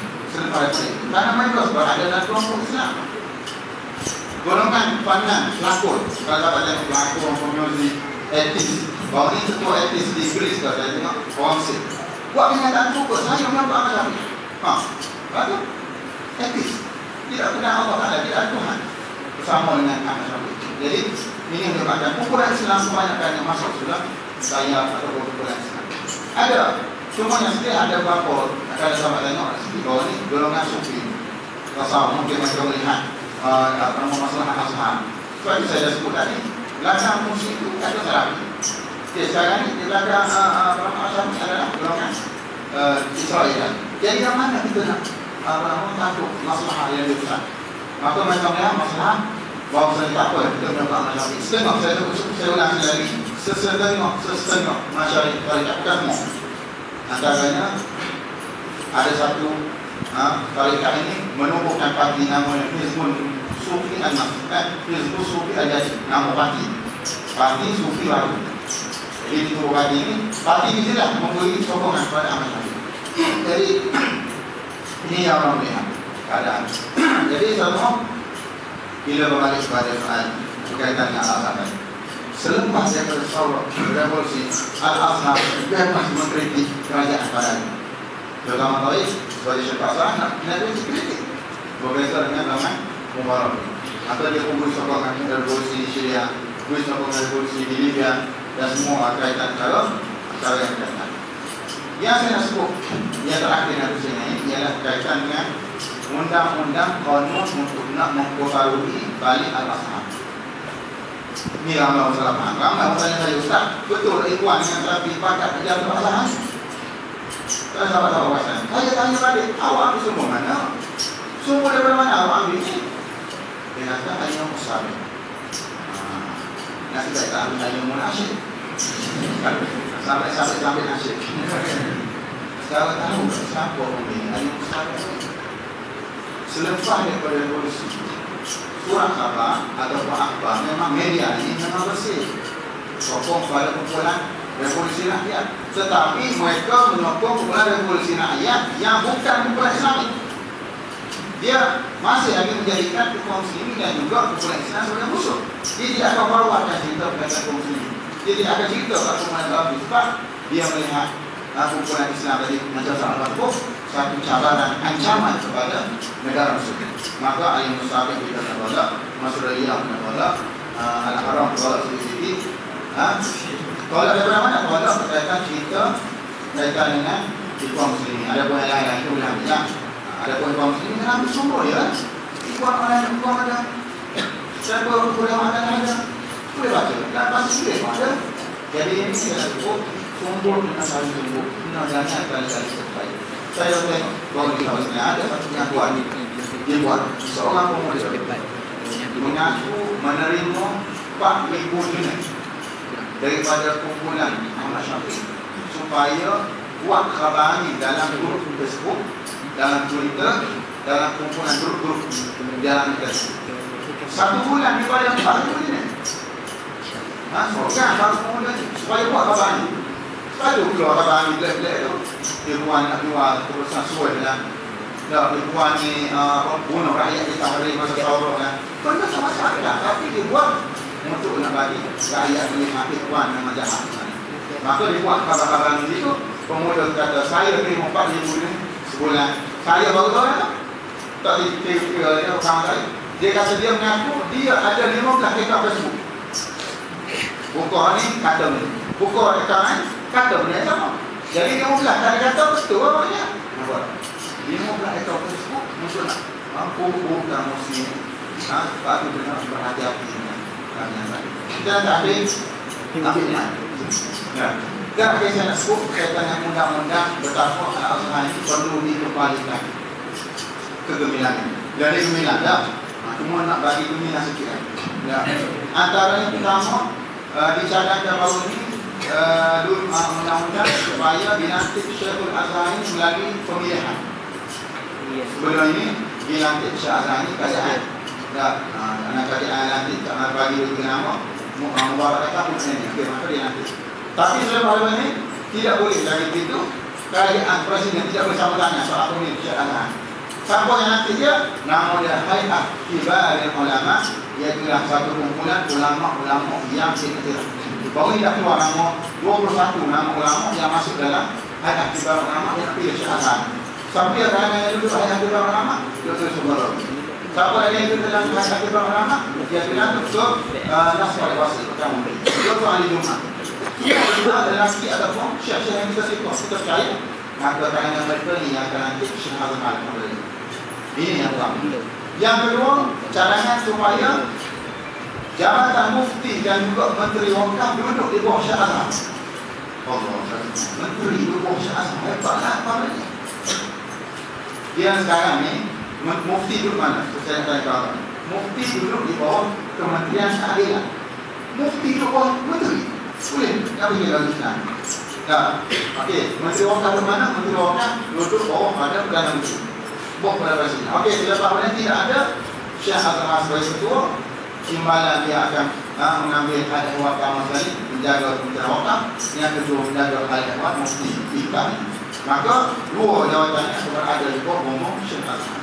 B: Karena mereka berada dalam kelompok Islam. Golongan pandang pelakon, kalau dapat tengok pelakon, pemuzik, etis. Bahawa ini ketua etis di Inggeris, kalau saya tengok orang Mesir. Buat kenyataan juga, saya mengambil Ahmad Syafiq. Lepas etis. Tidak pernah Allah Ta'ala, tidak ada Tuhan bersama dengan Ahmad Syafiq. Jadi, ini merupakan ukuran Islam kebanyakan yang masuk sudah saya ataupun ukuran Islam. Ada, cuma yang sedih ada berapa, kalau sama tengok, bahawa ini golongan sufi. Tasawuf, mungkin mereka melihat masalah Al-Azhar. Sebab itu saya dah sebut tadi, belakang musik itu ada Salafi. Sekarang ini di belakang Al-Azhar adalah golongan Israel. Jadi yang mana kita nak takut masalah yang besar? Maka macam mana masalah bahawa saya tak apa kita mendapat masyarakat. Setengah saya ulang lagi. Setengah masyarakat tarikat semua. Antaranya ada satu tarikat ini menumbuhkan parti namanya Hizbul Sufi Al-Masjid, Hizbul Sufi Al-Jadi, nama parti Sufi baru. Jadi ditubuh parti ini, parti ini tidak memberi sokongan kepada Ahmad Syafiq. Jadi ini yang orang lihat keadaan. Jadi semua bila berbalik kepada soal berkaitan dengan Al-Azhar, selepas daripada Sarawak revolusi, Al-Azhar bebas mengkritik kerajaan pada ini. Terutama kali sebagai Syekh Pasrah nak kritik berkaitan dengan zaman Mubarak. Atau dia memberi sokongan revolusi di Syria, memberi sokongan revolusi di Libya dan semua kaitan cara yang berkaitan. Yang saya nak sebut yang terakhir yang harus ini ialah berkaitan dengan undang-undang kanun untuk nak memperbarui balik Al-Azhar. Ini ramai orang salah faham. Ramai orang tanya saya, Ustaz, betul Ikhwan yang Salafi pakat kerja Al-Azhar? Saya sahabat-sahabat Wasan, saya tanya balik, awak ambil semua mana? Semua daripada mana awak ambil ini? Dia kata hanya Musabi. Nasib baik tak ambil hanya Munasyid. Sampai nasyid. Sekarang tahu siapa orang ini hanya Musabi. Selepas daripada revolusi, surat khabar ataupun akhbar, memang media ini memang bersih sokong kepada kumpulan revolusi rakyat. Tetapi mereka menyokong kumpulan revolusi rakyat yang bukan kumpulan Islami. Dia masih lagi menjadikan kaum muslimin dan juga kumpulan Islam sebagai musuh. Dia tidak akan bawakan cerita berkaitan kaum muslimin. Dia tidak akan cerita kat kumpulan Salafi sebab dia melihat kumpulan Islam tadi macam sahabat satu cabaran ancaman kepada negara Mesir. Maka ayat Musa kita tolak, Masriyah kita tolak, Al-Haram tolak sedikit. Tolak daripada mana? Tolak berkaitan cerita kaitan dengan ikhwan muslimin. Ada pun yang lain itu boleh ambil. Ada pun ikhwan muslimin yang ambil sumber ya. Ikhwan ada. Siapa ulama ada. Boleh baca. Dan pasti boleh ada. Jadi ini saya sebut sumber dengan saling sumber. Jangan kali-kali terbaik. Saya tengok bahawa di kawasan ada satu pengakuan dia buat seorang pemuda mengaku menerima 4,000 dinar daripada kumpulan Ahmad Syafiq supaya buat khabar ini dalam grup Facebook, dalam Twitter, dalam kumpulan grup-grup dalam internet. 1 bulan dibayar 4,000 dinar. Seorang baru pemuda supaya buat khabar ini. Kalau keluar khabar ini belak-belak tu, ikhwan nak keluar terusan suai dengan ikhwan ni bunuh rakyat di Tahrir masa Saurah kan. Benda sama sekali tak, tapi dia buat untuk nak bagi rakyat melihat ikhwan yang jahat. Maka dia buat khabar-khabar ni tu, pemuda kata saya terima 4,000 ni sebulan. Saya baru tahu kan? Tak dikira orang lain. Dia kata dia mengaku dia ada 15 rekod Facebook. Buku ni kata ni, buku rekod ni kata benda yang sama. Jadi 15 kali kata betul apa maknanya? 15 ekor Facebook untuk nak kumpulkan muslim. Baru benar berhati-hati dengan kita tak habis ambilnya. Dan saya nak sebut berkaitan dengan undang-undang betapa Al-Azhar ini perlu dikembalikan kegemilangan. Dari gemilang dah. Cuma nak bagi gemilang sikit kan. Antara yang pertama dicadangkan baru ini undang-undang supaya dilantik Syekhul Azhar ini melalui pemilihan. Sebelum ini dilantik Syekh Azhar ini kerajaan. Anak kerajaan lantik tak bagi dua nama. Mubarak kata pun ini. Okey, maka dia lantik. Tapi selepas ini tidak boleh dari itu kerajaan presiden tidak boleh sama tangan soal pemilihan Syekh Azhar. Siapa yang lantik dia? Nama dia Hay'ah Kibarul Ulama, iaitu satu kumpulan ulama-ulama yang dikira. Baru ini dah keluar nama 21 nama ulama yang masuk dalam Hay'ah Kibarul Ulama yang pilih Syekh Azhar. Sampai yang duduk Hay'ah Kibarul Ulama, Dr. Subaro. Siapa yang duduk dalam Hay'ah Kibarul Ulama, dia bilang Dr. Nasrul Wasil pertama. Dr. Ali Jumat. Kedua adalah lelaki ataupun syekh-syekh yang kita percaya. Maka kalangan mereka ni yang akan nanti Syekh Azhar kembali. Ini yang pertama. Yang kedua, cadangan supaya jabatan mufti dan juga menteri wakaf duduk di bawah Syekh Azhar. Menteri di bawah Syekh Azhar. Hebatlah apa ni? Dia sekarang ni mufti duduk mana? Saya kata mufti duduk di bawah Kementerian Keadilan. Mufti duduk bawah menteri. Boleh? Tak boleh lagi sekarang. Okey, menteri wakaf ke mana? Menteri wakaf duduk bawah pada Perdana Menteri. Bawah Perdana Presiden. Okey, selepas ini tidak ada Syekh Azhar sebagai ketua, timbalan dia akan mengambil hal wakaf masalah, menjaga Menteri Wakaf, yang kedua menjaga hal wakaf mufti ikan. Maka dua jawatannya berada di bawah umum Syekh Azhar.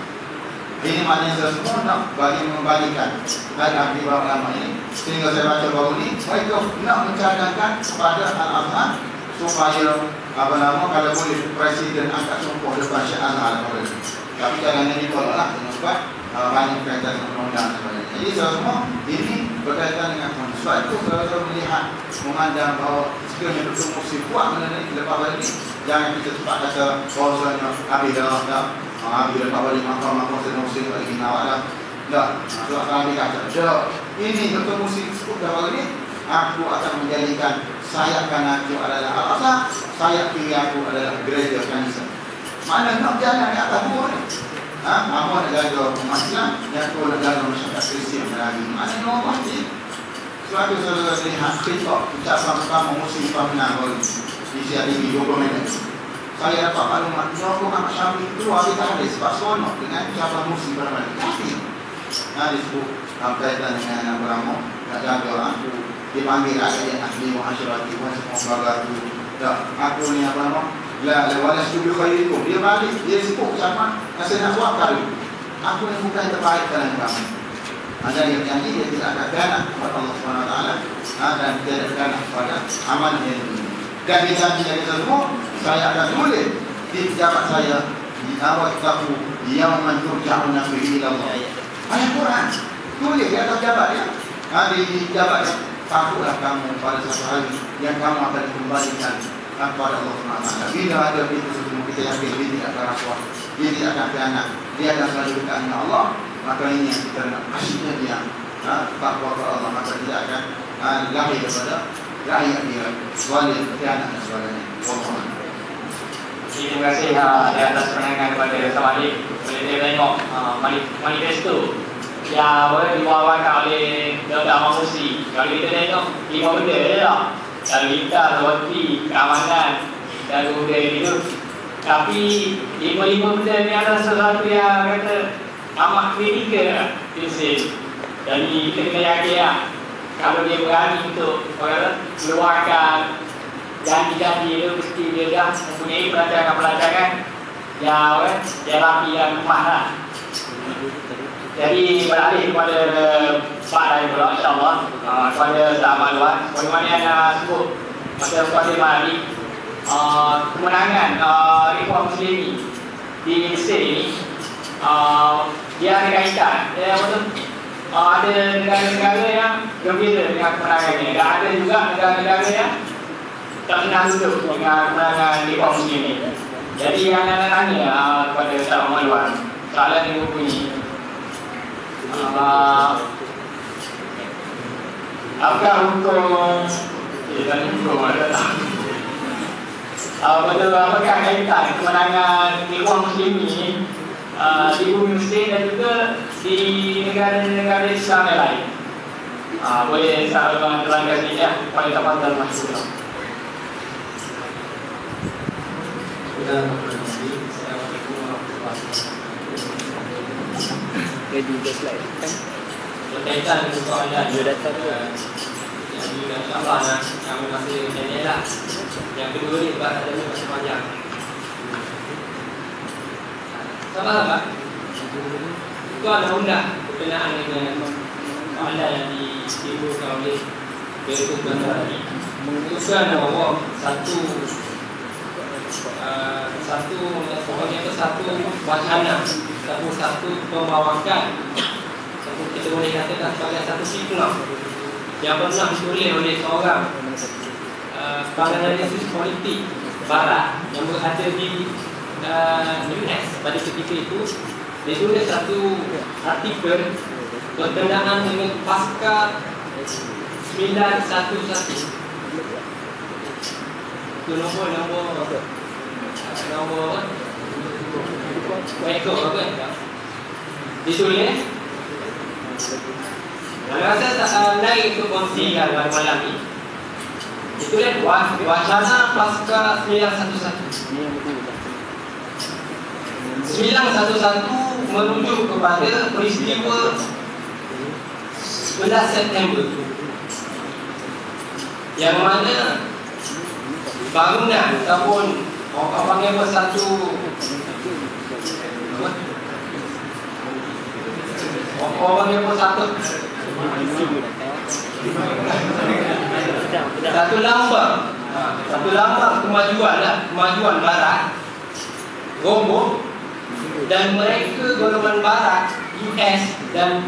B: Ini maknanya semua nak bagi membalikan Hay'ah Kibarul Ulama ini. Sehingga saya baca baru ni mereka nak mencadangkan kepada Al-Azhar supaya kalau boleh presiden angkat sumpah depan Syekh Azhar. Tapi caranya ditolaklah sebab banyak kaitan dengan undang-undang sebagainya. Jadi semua ini berkaitan dengan sebab itu kalau melihat memandang bahawa sekiranya betul mesti kuat mengenai lepas balik ini, jangan kita cepat kata bahawasanya habis dah habis lepas balik mahkamah konstitusi bagi nawak dah. Tak, sebab kami kata ini betul mesti sebut dah balik ini, aku akan menjadikan sayap kanan aku adalah Al-Azhar, sayap kiri aku adalah gereja kanisa. Mana nak jalan di atas dua ni? Apa nak jaga umat Islam, yang tu nak jaga masyarakat Kristian lagi. Mana nak buat ni? Sebab tu saudara lihat TikTok, ucapan pertama musim pemenang baru di CRTV 20 minit. Saya dapat maklumat, nyokong Ahmad Syafiq keluar di tahrir sebab seronok dengan ucapan musim pemenang. Tapi disebut kaitan dengan anak beramu, nak jaga aku dipanggil ayat ahli muhasyarati semua bagai tu. Aku ni apa nama? La walastu bi khairikum. Dia balik, dia sebut sama saya nak buat kali. Aku ni bukan terbaik dalam kamu. Ada yang janji dia tidak akan ganak kepada Allah Subhanahu Wa Taala dan tidak ganak kepada amal yang ini. Dan dia janji dari semua saya akan tulis di pejabat saya wattaqu yawman turja'una fihi ila Allah. Ayat Quran. Tulis di atas jabat ya. Di jabat ya. Takutlah kamu pada suatu hari yang kamu akan dikembalikan kepada Allah SWT. Bila ada itu sebelum kita yakin dia tidak akan rasuah, dia tidak akan khianat, dia akan selalu dekat dengan Allah, maka ini yang kita nak kasihnya dia takwa kepada Allah, maka dia akan lahir daripada rakyat dia, wali khianat dan sebagainya. Allah.
A: Terima kasih di atas penangan kepada Samalik. Boleh kita tengok manifesto yang diwawakan oleh Dr. Ahmad Musri. Kalau kita tengok 5 benda dia tak, lalu lintas, roti, keamanan dan kemudian itu. Tapi 5 benda ni adalah sesuatu yang kata amat kritikal prinsip. Jadi kita kena yakin lah, kalau dia berani untuk keluarkan janji-janji itu, mesti dia dah mempunyai pelancaran-pelancaran yang rapi dan lemah lah. Jadi beralih kepada Pak Rai pula, insyaAllah, kepada Ustaz Maluan. Bagaimana yang sebut pada Qadir Ma'arif, kemenangan Ikhwan Muslimin di Mesir ini, dia ada kaitan. Ada negara-negara yang gembira dengan kemenangan ini, dan ada juga negara-negara yang tak senang duduk dengan kemenangan Ikhwan Muslimin. Jadi yang nak tanya kepada Ustaz Maluan, soalan yang berbunyi, apakah hukum apakah kaitan kemenangan Ikhwan Muslimin di bumi Mesir dan juga di negara-negara Islam yang lain? Boleh saya terangkan sedikit supaya tak pandang masuk.
C: Assalamualaikum warahmatullahi wabarakatuh. Berkaitan dengan soalan yang insyaAllah kami masih tanya lah. Yang kedua ni sebab ada masih panjang. Sahabat-sahabat, itu ada undang berkenaan dengan soalan yang ditimbulkan oleh Bertus Bandar ini. Memutuskan bahawa satu wacana, satu pembawakan, kita boleh katakan sebagai satu fitnah yang pernah ditulis oleh seorang analisis politik barat yang berada di US pada ketika itu. Dia tulis satu artikel berkenaan dengan pasca 911. Itu nombor rekod apa kan? Ditulis. Kalau saya naik untuk kongsikan malam ini, ditulis wacana pasca 911. 911 merujuk kepada peristiwa 11 September yang mana bangunan ataupun orang panggil apa satu lambang kemajuan barat roboh, dan mereka golongan barat US dan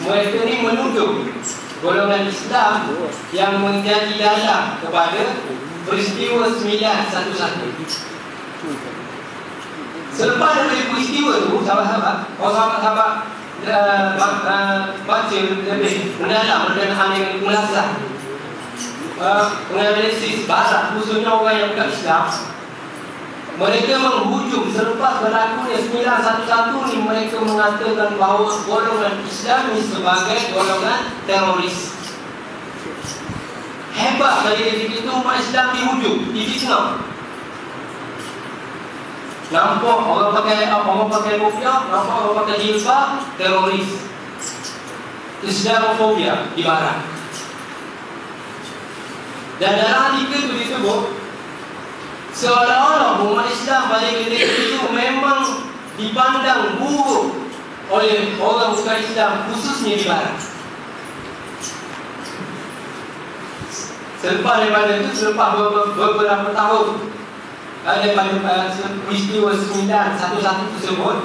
C: mereka ni menuduh golongan Islam yang menjadi dalang kepada peristiwa 911. Selepas dari peristiwa itu, sahabat-sahabat, sahabat-sahabat baca lebih mendalam berkenaan dengan mulazah penganalisis barat, khususnya orang yang bukan Islam. Mereka menghujung selepas berlakunya 911 ni, mereka mengatakan bahawa golongan Islam ini sebagai golongan teroris. Hebat pada ketika itu umat Islam dihujung, difitnah. Nampak orang pakai kopiah, nampak orang pakai jilbab, teroris. Islamofobia di barat. Dan dalam artikel itu disebut seolah-olah umat Islam pada ketika itu memang dipandang buruk oleh orang bukan Islam, khususnya di barat. Selepas daripada itu, selepas beberapa tahun
D: daripada peristiwa 911 tersebut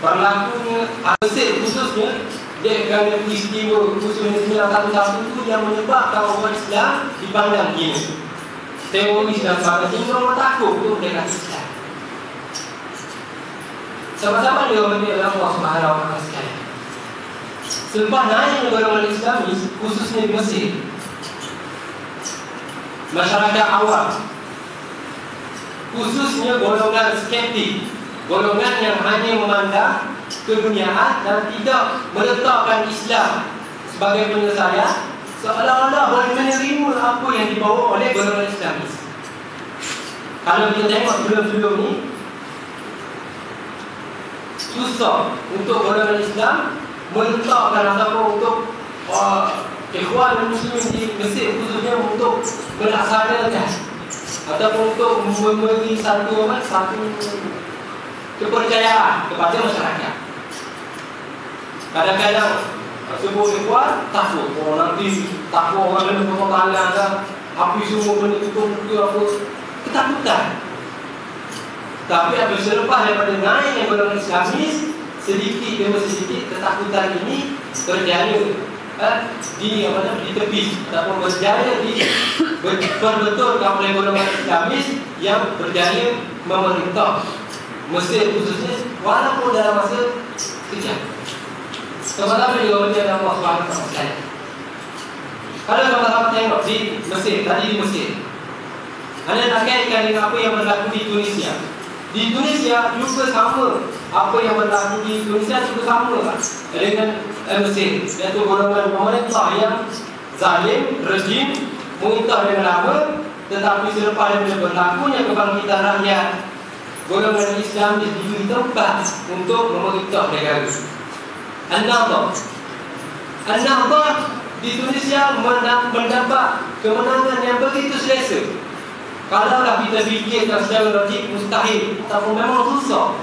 D: berlakunya Mesir khususnya dia kerana peristiwa khususnya 911 itu yang menyebabkan orang Islam dipandang gini teroris dan sebagainya sehingga orang takut untuk mereka Islam. Sama-sama dia Allah Subhanahu wa Ta'ala sekalian. Selepas naik negara Islamis khususnya di Mesir, masyarakat awam khususnya golongan skeptik, golongan yang hanya memandang keduniaan dan tidak meletakkan Islam sebagai penyelesaian, seolah-olah boleh menerima apa yang dibawa oleh golongan Islamis. Kalau kita tengok film-film ni, susah untuk golongan Islam meletakkan ataupun untuk ikhwan muslimin di Mesir khususnya untuk melaksanakan ataupun untuk memberi satu kepercayaan kepada masyarakat. Kadang-kadang sebuah ikhwan takut nanti takut orang lain potong tangan kan, api semua benda tutup ke apa, ketakutan. Tapi apabila selepas daripada naik yang golongan Islamis, sedikit demi sedikit ketakutan ini berjaya di tepi ataupun berjaya diperbetulkan oleh golongan Islamis yang berjaya memerintah Mesir khususnya walaupun dalam masa kejap. Sama-sama juga berjaya dalam Allah SWT. Kalau sama-sama tengok di Mesir, tadi di Mesir, anda nak kaitkan dengan apa yang berlaku di Tunisia. Di Tunisia juga sama. Apa yang berlaku di Tunisia juga sama dengan Mesir, iaitu golongan pemerintah yang zalim, rejim, mengintah dengan lama. Tetapi selepas daripada berlakunya kebangkitan rakyat, golongan Islam diberi tempat untuk memerintah negara. An-Nahdha di Tunisia mendapat kemenangan yang begitu selesa. Kalaulah kita fikirkan secara logik, mustahil ataupun memang susah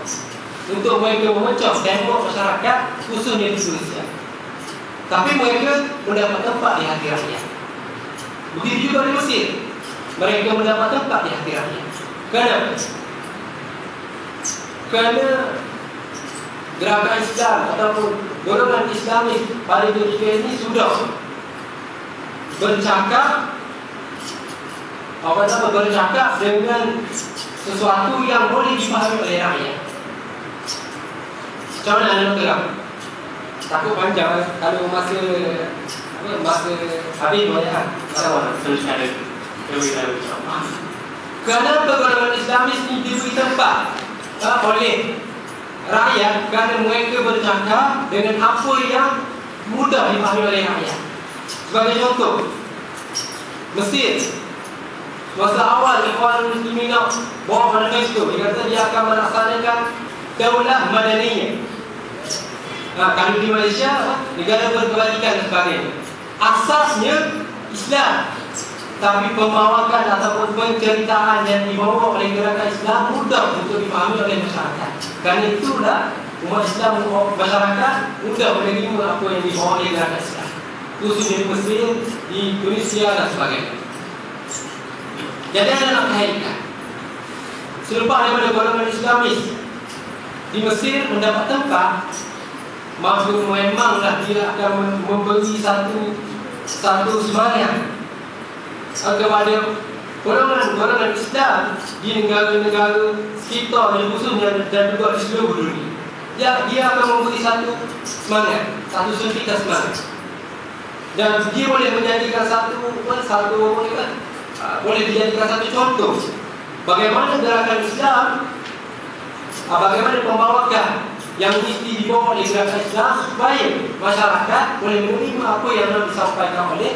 D: untuk mereka memecah tembok masyarakat khususnya di Tunisia. Tapi mereka mendapat tempat di hati rakyat. Begitu juga di Mesir, mereka mendapat tempat di hati rakyat. Kenapa? Kerana gerakan Islam ataupun golongan Islamis pada ketika ini sudah bercakap dengan sesuatu yang boleh dipahami oleh rakyat. Macam mana anda terang? Takut panjang kalau masa habis banyak. Kenapa golongan Islamis ini diberi tempat oleh rakyat? Kerana mereka bercakap dengan apa yang mudah dipahami oleh rakyat. Sebagai contoh, Mesir masa awal Ikhwan Muslimin bawa manifesto, dia kata dia akan melaksanakan Daulah Madaniyah. Kalau di Malaysia negara berkebajikan dan sebagainya, asasnya Islam, tapi pembawakan ataupun penceritaan yang dibawa oleh gerakan Islam mudah untuk dipahami oleh masyarakat. Kerana itulah umat Islam, masyarakat mudah menerima apa yang dibawa oleh gerakan Islam, khususnya di Mesir, di Tunisia dan sebagainya. Jadi anda nak kaitkan selepas daripada golongan Islamis di Mesir mendapat tempat, maka memanglah dia akan memberi satu semangat kepada golongan Islam di negara-negara sekitar yang khususnya dan juga di seluruh dunia. Dia akan memberi satu semangat, satu suntikan semangat, dan dia boleh menjadikan boleh dijadikan satu contoh bagaimana gerakan Islam, bagaimana pembawakan yang mesti dibawa oleh gerakan Islam supaya masyarakat boleh menerima apa yang disampaikan oleh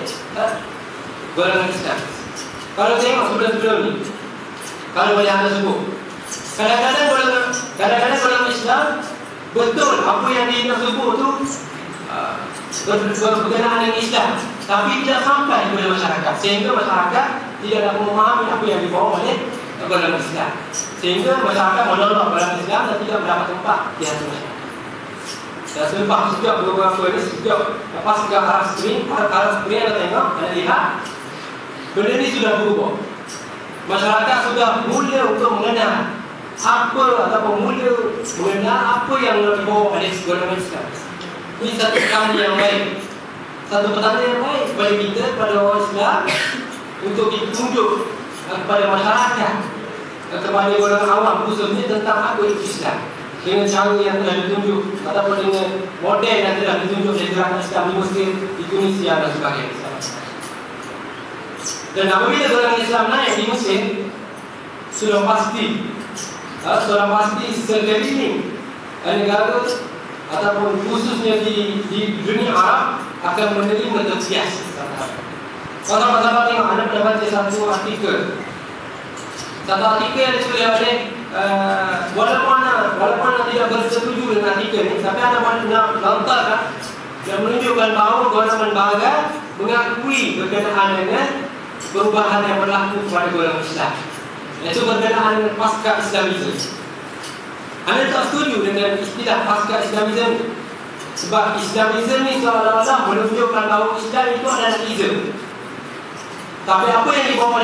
D: golongan Islam. Kalau tengok sebelum-sebelum ni, kalau yang anda sebut, kadang-kadang golongan Islam betul apa yang dia sebut tu berkenaan dengan Islam, tapi tidak sampai kepada masyarakat, sehingga masyarakat tidak dapat memahami apa yang dibawa oleh golongan Islam, sehingga masyarakat menolak golongan Islam dan tidak mendapat tempat di hati masyarakat. Dan selepas sejak beberapa ini, lepas Arab Spring anda tengok, anda lihat benda ini sudah berubah. masyarakat sudah mula untuk mengenal apa ataupun mula mengenal apa yang dibawa oleh golongan Islam. Ini satu petanda yang baik, satu petanda yang baik kepada kita, kepada orang Islam, untuk kita tunjuk kepada masyarakat, kepada orang awam khususnya tentang apa itu Islam, dengan cara yang telah ditunjuk ataupun dengan model yang telah ditunjuk oleh gerakan Islam di Mesir, di Tunisia dan sebagainya. Dan apabila golongan Islam naik di Mesir, sudah pasti sekeliling negara ataupun khususnya di dunia Arab akan menerima terbias. Sahabat-sahabat tengok, anda pernah baca satu artikel yang ditulis oleh walaupun anda tidak bersetuju dengan artikel ini, tapi anda nak lontarkan dan menunjukkan bahawa golongan barat mengakui berkenaan dengan perubahan yang berlaku pada golongan Islam, iaitu berkenaan dengan pasca Islamisme. Anda tak setuju dengan istilah pasca Islamisme, sebab Islamisme ni seolah-olah menunjukkan bahawa Islam itu adalah Islam. Tapi apa yang dibawa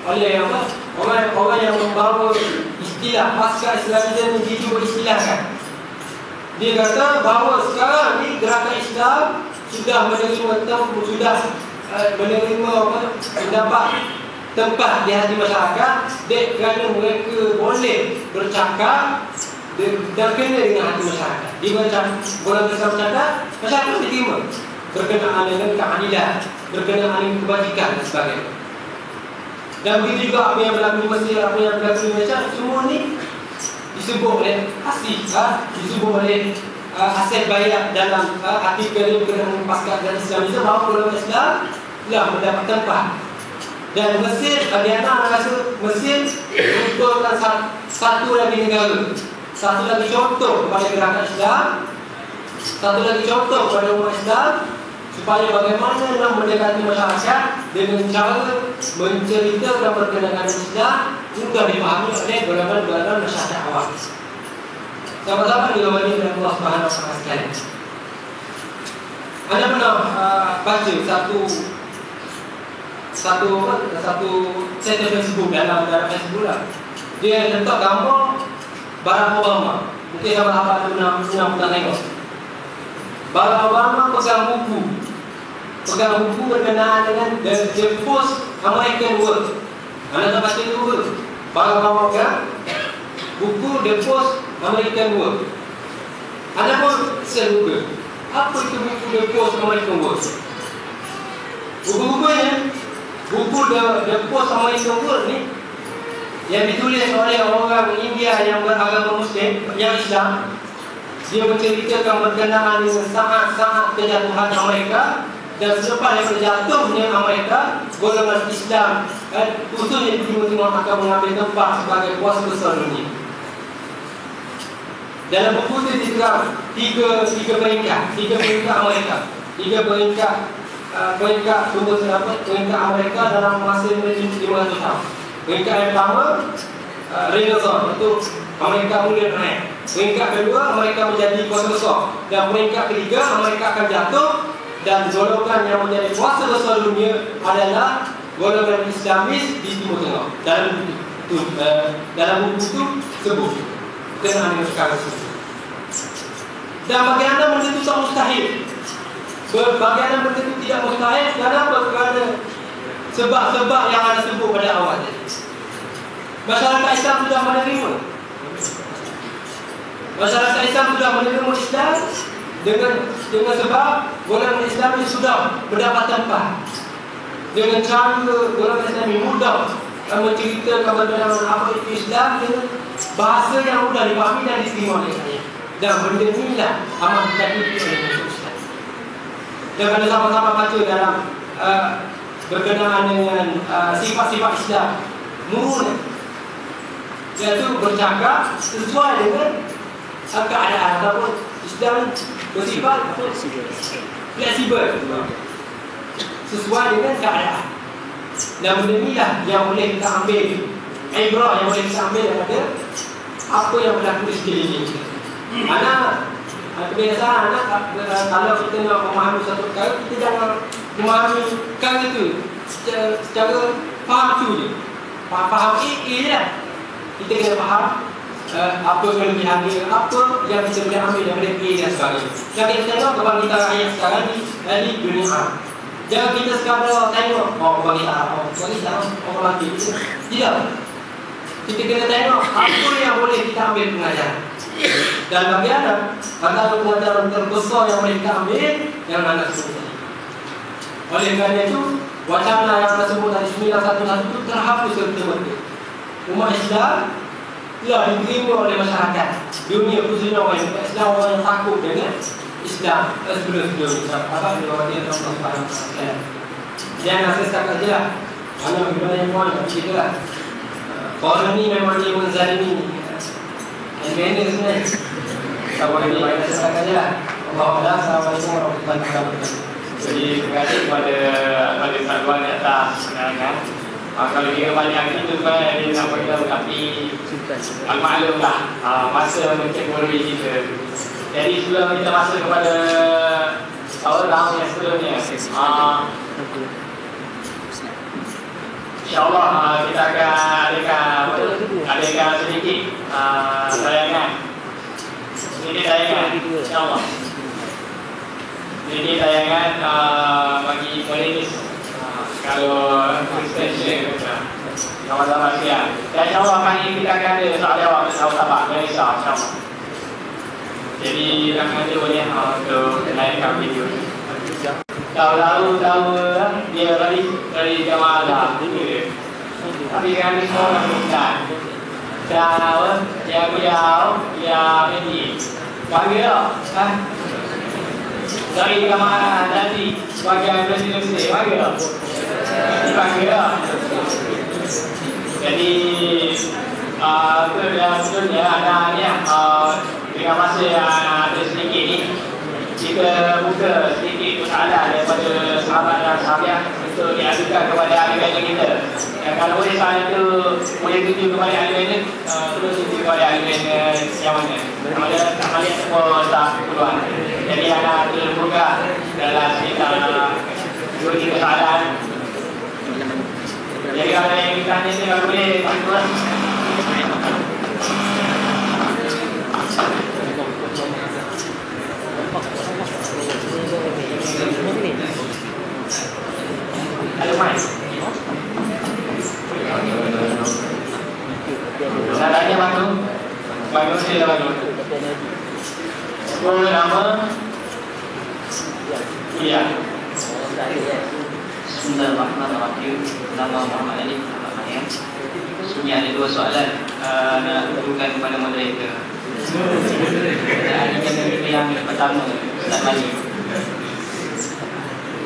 D: oleh orang yang membawa istilah pasca Islamisme ini juga istilahkan. Dia kata bahawa sekarang ni gerakan Islam sudah menerima mendapat tempat di hati masyarakat, kerana mereka boleh bercakap dan kena dengan hati masyarakat. Di mana golongan Islam bercakap, masyarakat diterima berkenaan dengan keadilan, berkenaan dengan kebajikan dan sebagainya. Dan begitu juga apa yang berlaku di Mesir, apa yang berlaku di Malaysia, semua ni disebut oleh disebut oleh Hasil Bayat dalam artikel ini berkenaan pasca dan Islamisme, bahawa golongan Islam telah mendapat tempat. Dan Mesir, bagaimana rasa Mesir merupakan satu lagi negara, satu lagi contoh kepada gerakan Islam, satu lagi contoh kepada umat Islam, supaya bagaimana nak mendekati masyarakat dengan cara menceritakan berkenaan Islam mudah dipahami oleh golongan-golongan masyarakat awam. Sama-sama dilawani oleh Allah Subhanahu Wa Taala sekalian. Anda pernah baca satu status Facebook dalam Facebook lah. Dia letak gambar Barack Obama. Mungkin sahabat-sahabat pernah tengok. Barack Obama pegang buku berkenaan dengan The Post American World. Anda tak baca dulu. Barack Obama pegang buku The Post American World. Anda pun seru. Apa itu buku The Post American World? Buku The Post American World ni yang ditulis oleh orang India yang beragama Muslim, yang Islam. Dia menceritakan berkenaan dengan sangat-sangat kejatuhan Amerika, dan selepas daripada jatuhnya Amerika, golongan Islam khususnya di Timur Tengah akan mengambil tempat sebagai kuasa besar dunia. Dalam buku itu diterang tiga peringkat Amerika, peringkat Amerika dalam masa 500 tahun. Peringkat yang pertama Renaissance, itu Amerika mula naik. Peringkat kedua Amerika menjadi kuasa besar, dan peringkat ketiga Amerika akan jatuh, dan golongan yang menjadi kuasa besar dunia adalah golongan Islamis di Timur Tengah. Dalam buku itu sebut berkenaan dengan sekarang ini. Dan bagi anda benda itu tak mustahil. Bagi anda benda itu tidak mustahil. Kenapa? Kerana sebab-sebab yang anda sebut pada awal tadi. Masyarakat Islam sudah menerima. Masyarakat Islam sudah menerima Islam dengan sebab golongan Islam ini sudah mendapat tempat. Dengan cara golongan Islam ini mudah menceritakan berkenaan apa itu Islam dengan bahasa yang mudah dipahami dan diterima oleh saya. Dan benda inilah amat dikatakan oleh Islam. Dan kalau sama-sama baca dalam berkenaan dengan sifat-sifat Islam murni, iaitu bercakap sesuai dengan keadaan, ataupun Islam bersifat fleksibel sesuai dengan keadaan. Dan benda inilah yang boleh kita ambil ibrah, yang boleh kita ambil daripada apa yang berlaku di sekeliling kita. Kebiasaan anak kalau kita nak memahami satu perkara, kita jangan memahami perkara itu secara faham tu je. Faham AA je lah. Kita kena faham apa kelebihan dia, apa yang kita boleh ambil daripada A dan sebagainya. Dan kita tengok kalau kita ayat sekarang ni dari dunia A. Jangan kita sekadar tengok bagi orang mati. Tidak. Kita kena tengok apa yang boleh kita ambil pengajaran. Dan bagi anda, antara pengajaran terbesar yang boleh kita ambil yang mana sebut. Oleh kerana itu, wacana yang tersebut tadi 911 itu terhapus serta-merta. Umat Islam telah diterima oleh masyarakat dunia, khususnya orang Islam, orang yang takut dengan Islam sebelum-sebelum apa dia orang jangan saya setakat je lah. Mana bagaimana yang puan begitu lah. Korang ni memang dia menzalimi yang benda sebenarnya. Sama ini saya setakat je lah. Assalamualaikum warahmatullahi wabarakatuh.
A: Jadi terima kasih kepada Ustaz Wan di atas penerangan. Kalau kira banyak itu kan dia nak beritahu, tapi maklumlah masa mencemburui kita. Jadi sebelum kita masuk kepada orang yang sebelumnya, InsyaAllah kita akan adakan sedikit tayangan. InsyaAllah sedikit tayangan bagi politis. Kalau Kristen sama-sama siap. Dan insyaAllah kali ini kita akan ada soal jawab bersama sahabat Malaysia, insyaAllah. Jadi rakan dia boleh untuk menaikkan video. Tahu dia dari jamaah dah. Tapi kami semua orang Kristen. Tahu yang beliau ini bagi kan dari jamaah tadi sebagai presiden bagi dipanggil. Jadi sebetulnya ada ni dengan masa yang ada sedikit ni, kita buka sedikit soalan daripada sahabat dan sahabat untuk diadukan kepada ahli-ahli kita. Kalau boleh soalan itu boleh tuju kepada ahli-ahli, terus tuju kepada ahli-ahli yang mana. Tak balik semua tak keluar. Jadi ada terbuka dalam sekitar 2-3 soalan. Jadi kalau yang kita tanya ni kalau boleh tuan. Ada mic. Nadanya bantu. Bantu sila bantu. Sekolah nama. Iya.
E: Bismillahirrahmanirrahim. Nama Muhammad Ali Muhammad Mahir. Ini ada 2 soalan nak tujukan kepada moderator. Yang pertama, Ustaz Malik.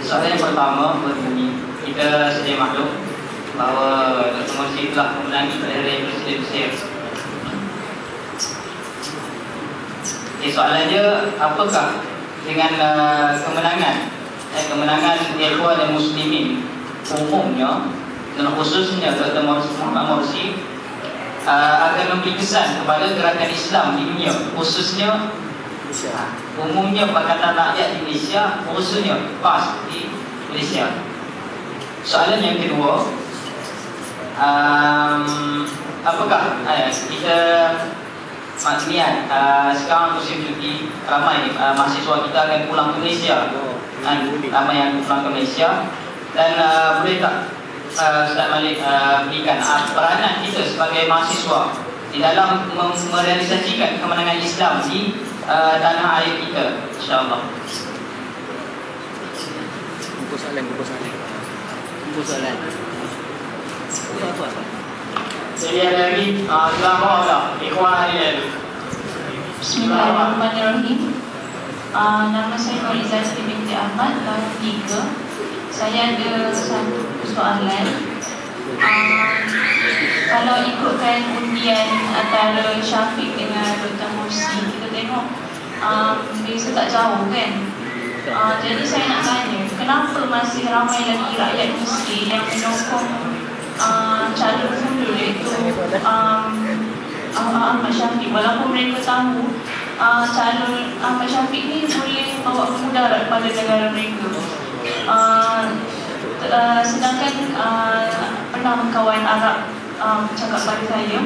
E: Soalan yang pertama berbunyi, kita sedia maklum bahawa Dr. Morsi telah memenangi pilihan Presiden Mesir. Soalan dia, apakah dengan kemenangan Ikhwan dan Muslimin umumnya dan khususnya Dr. Muhammad Morsi akan memberi kesan kepada gerakan Islam di dunia, khususnya umumnya Pakatan Rakyat Indonesia, khususnya PAS di Malaysia. Soalan yang kedua, apakah kita lihat sekarang musim cuti, ramai mahasiswa kita akan pulang ke Malaysia, ramai yang pulang ke Malaysia, dan boleh tak Ustaz Malik berikan peranan kita sebagai mahasiswa di dalam merealisasikan kemenangan Islam di tanah air kita, insyaAllah.
F: Buku soalan.
A: Jadi ada lagi selamat Ikhwan hari.
G: Bismillahirrahmanirrahim. Nama saya Norizati binti Ahmad, tahun 3. Saya ada satu soalan. Kalau ikutkan undian antara Syafiq dengan Dr. Morsi, kita tengok beza tak jauh kan. Jadi saya nak tanya, kenapa masih ramai lagi rakyat Muslim yang menyokong calon mundur, iaitu Ahmad Syafiq, walaupun mereka tahu calon Ahmad Syafiq ni boleh bawa kemudarat pada negara mereka. sedangkan pernah kawan Arab cakap pada saya,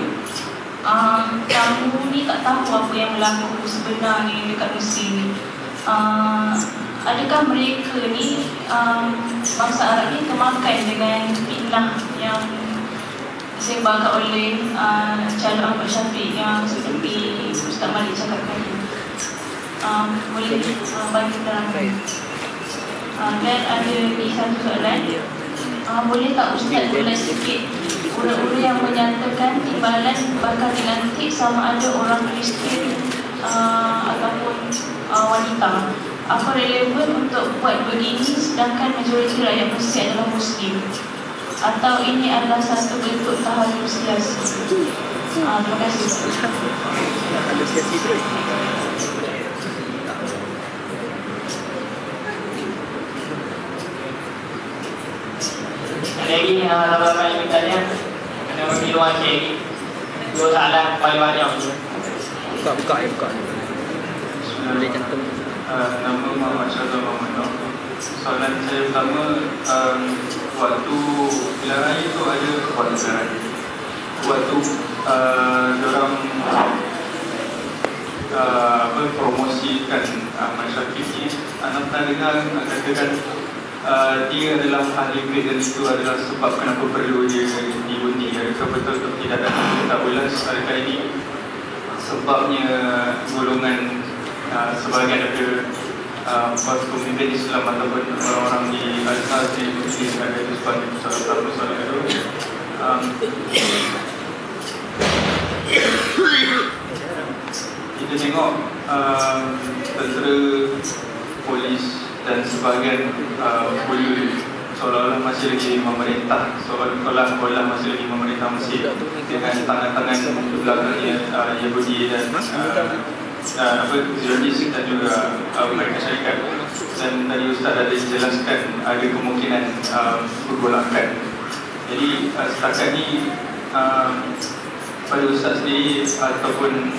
G: kamu ni tak tahu apa yang berlaku sebenarnya dekat Mesir ni. Adakah mereka ni bangsa Arab ni kemakan dengan fitnah yang disebarkan oleh calon Ahmad Syafiq yang seperti Ustaz Malik cakap tadi? Boleh bagi terangkan. Dan ada lagi satu soalan, boleh tak Ustaz ulas sikit ura-ura yang menyatakan timbalan bakal dilantik sama ada orang Kristian ataupun wanita? Apa relevan untuk buat begini sedangkan majoriti rakyat Mesir adalah Muslim? Atau ini adalah satu bentuk tahalul siasi? Terima kasih.
A: Lagi lama-lama yang bertanya, kena bagi luar cik. Dua soalan paling banyak.
F: Buka ya, buka. Boleh cantum.
H: Nama Muhammad Syazwan Muhammad Nur. Soalan saya pertama, waktu pilihan raya tu ada buat pilihan raya. Waktu diorang promosikan Ahmad Syafiq ni, anda pernah dengar katakan dia adalah ahli grade dan itu adalah sebab kenapa perlu dia diundi. Adakah betul atau tidak? Dan kita tak ulas adakah ini sebabnya golongan sebahagian ada pemimpin Islam ataupun orang-orang di Al-Azhar di Mesir ada itu sebagai soalan kedua. Kita tengok tentera, polis dan sebahagian pulih seolah-olah masih lagi memerintah, seolah-olah masih lagi memerintah Mesir dengan tangan-tangan belakangnya Yahudi dan Zionis dan juga Amerika Syarikat. Dan tadi Ustaz ada jelaskan ada kemungkinan pergolakan. Jadi setakat ni pada Ustaz sendiri ataupun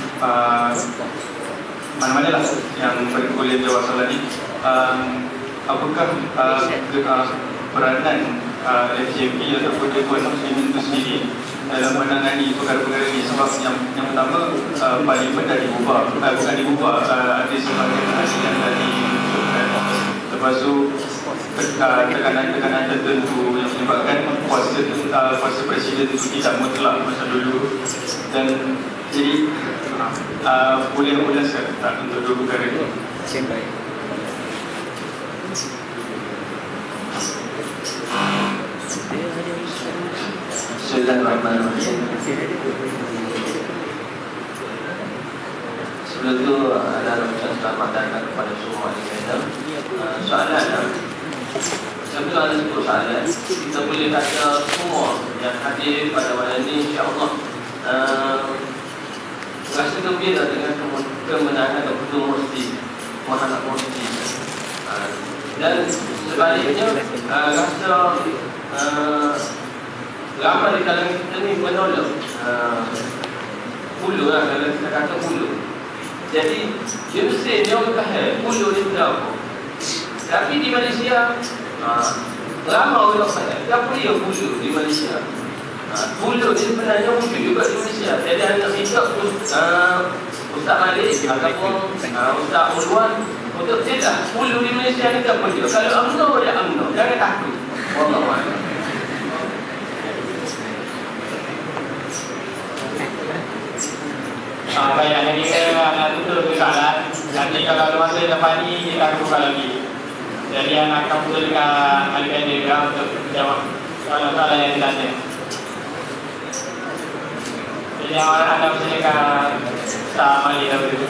H: mana-mana lah yang boleh jawab soalan ni, apakah peranan FJP ataupun Dewan Muslimin itu sendiri dalam menangani perkara-perkara ini? Sebab yang pertama, parlimen dah diubah, bukan diubah, ada sebagian hasil yang dah diuntukkan. Lepas tu tekanan-tekanan tertentu yang menyebabkan kuasa presiden itu tidak mutlak macam dulu. Dan jadi boleh ulaskan tak untuk dua perkara ini?
C: Bismillahirrahmanirrahim. Sebelum itu adalah ucapan selamat datang kepada semua di Medan. Soalan sebelum ada sebut soalan, kita boleh kata semua yang hadir pada malam ini insya-Allah rasa gembira dengan kemenangan Dr. Mursi Muhammad Mursi. Dan sebaliknya rasa ramai di kalangan kita ni menolak hulu lah, kalau kita kata hulu. Jadi di Mesir ni orang kata hulu ni berapa, tapi di Malaysia ramai orang kata tak boleh hulu di Malaysia. Hulu ni sebenarnya hulu juga di Malaysia. Jadi anak hidup Ustaz Malik ataupun Ustaz Ulwan untuk tidak hulu di Malaysia ni tak boleh. Kalau UMNO ya UMNO, jangan takut. Wallahualam.
A: Baik, jadi saya nak tutup soalan. Nanti kalau ada masa depan ni kita akan buka lagi. Jadi yang akan buka dekat Al-Qaeda untuk jawab soalan-soalan yang ditanya. Jadi yang anda mesti dekat sama ni dah betul.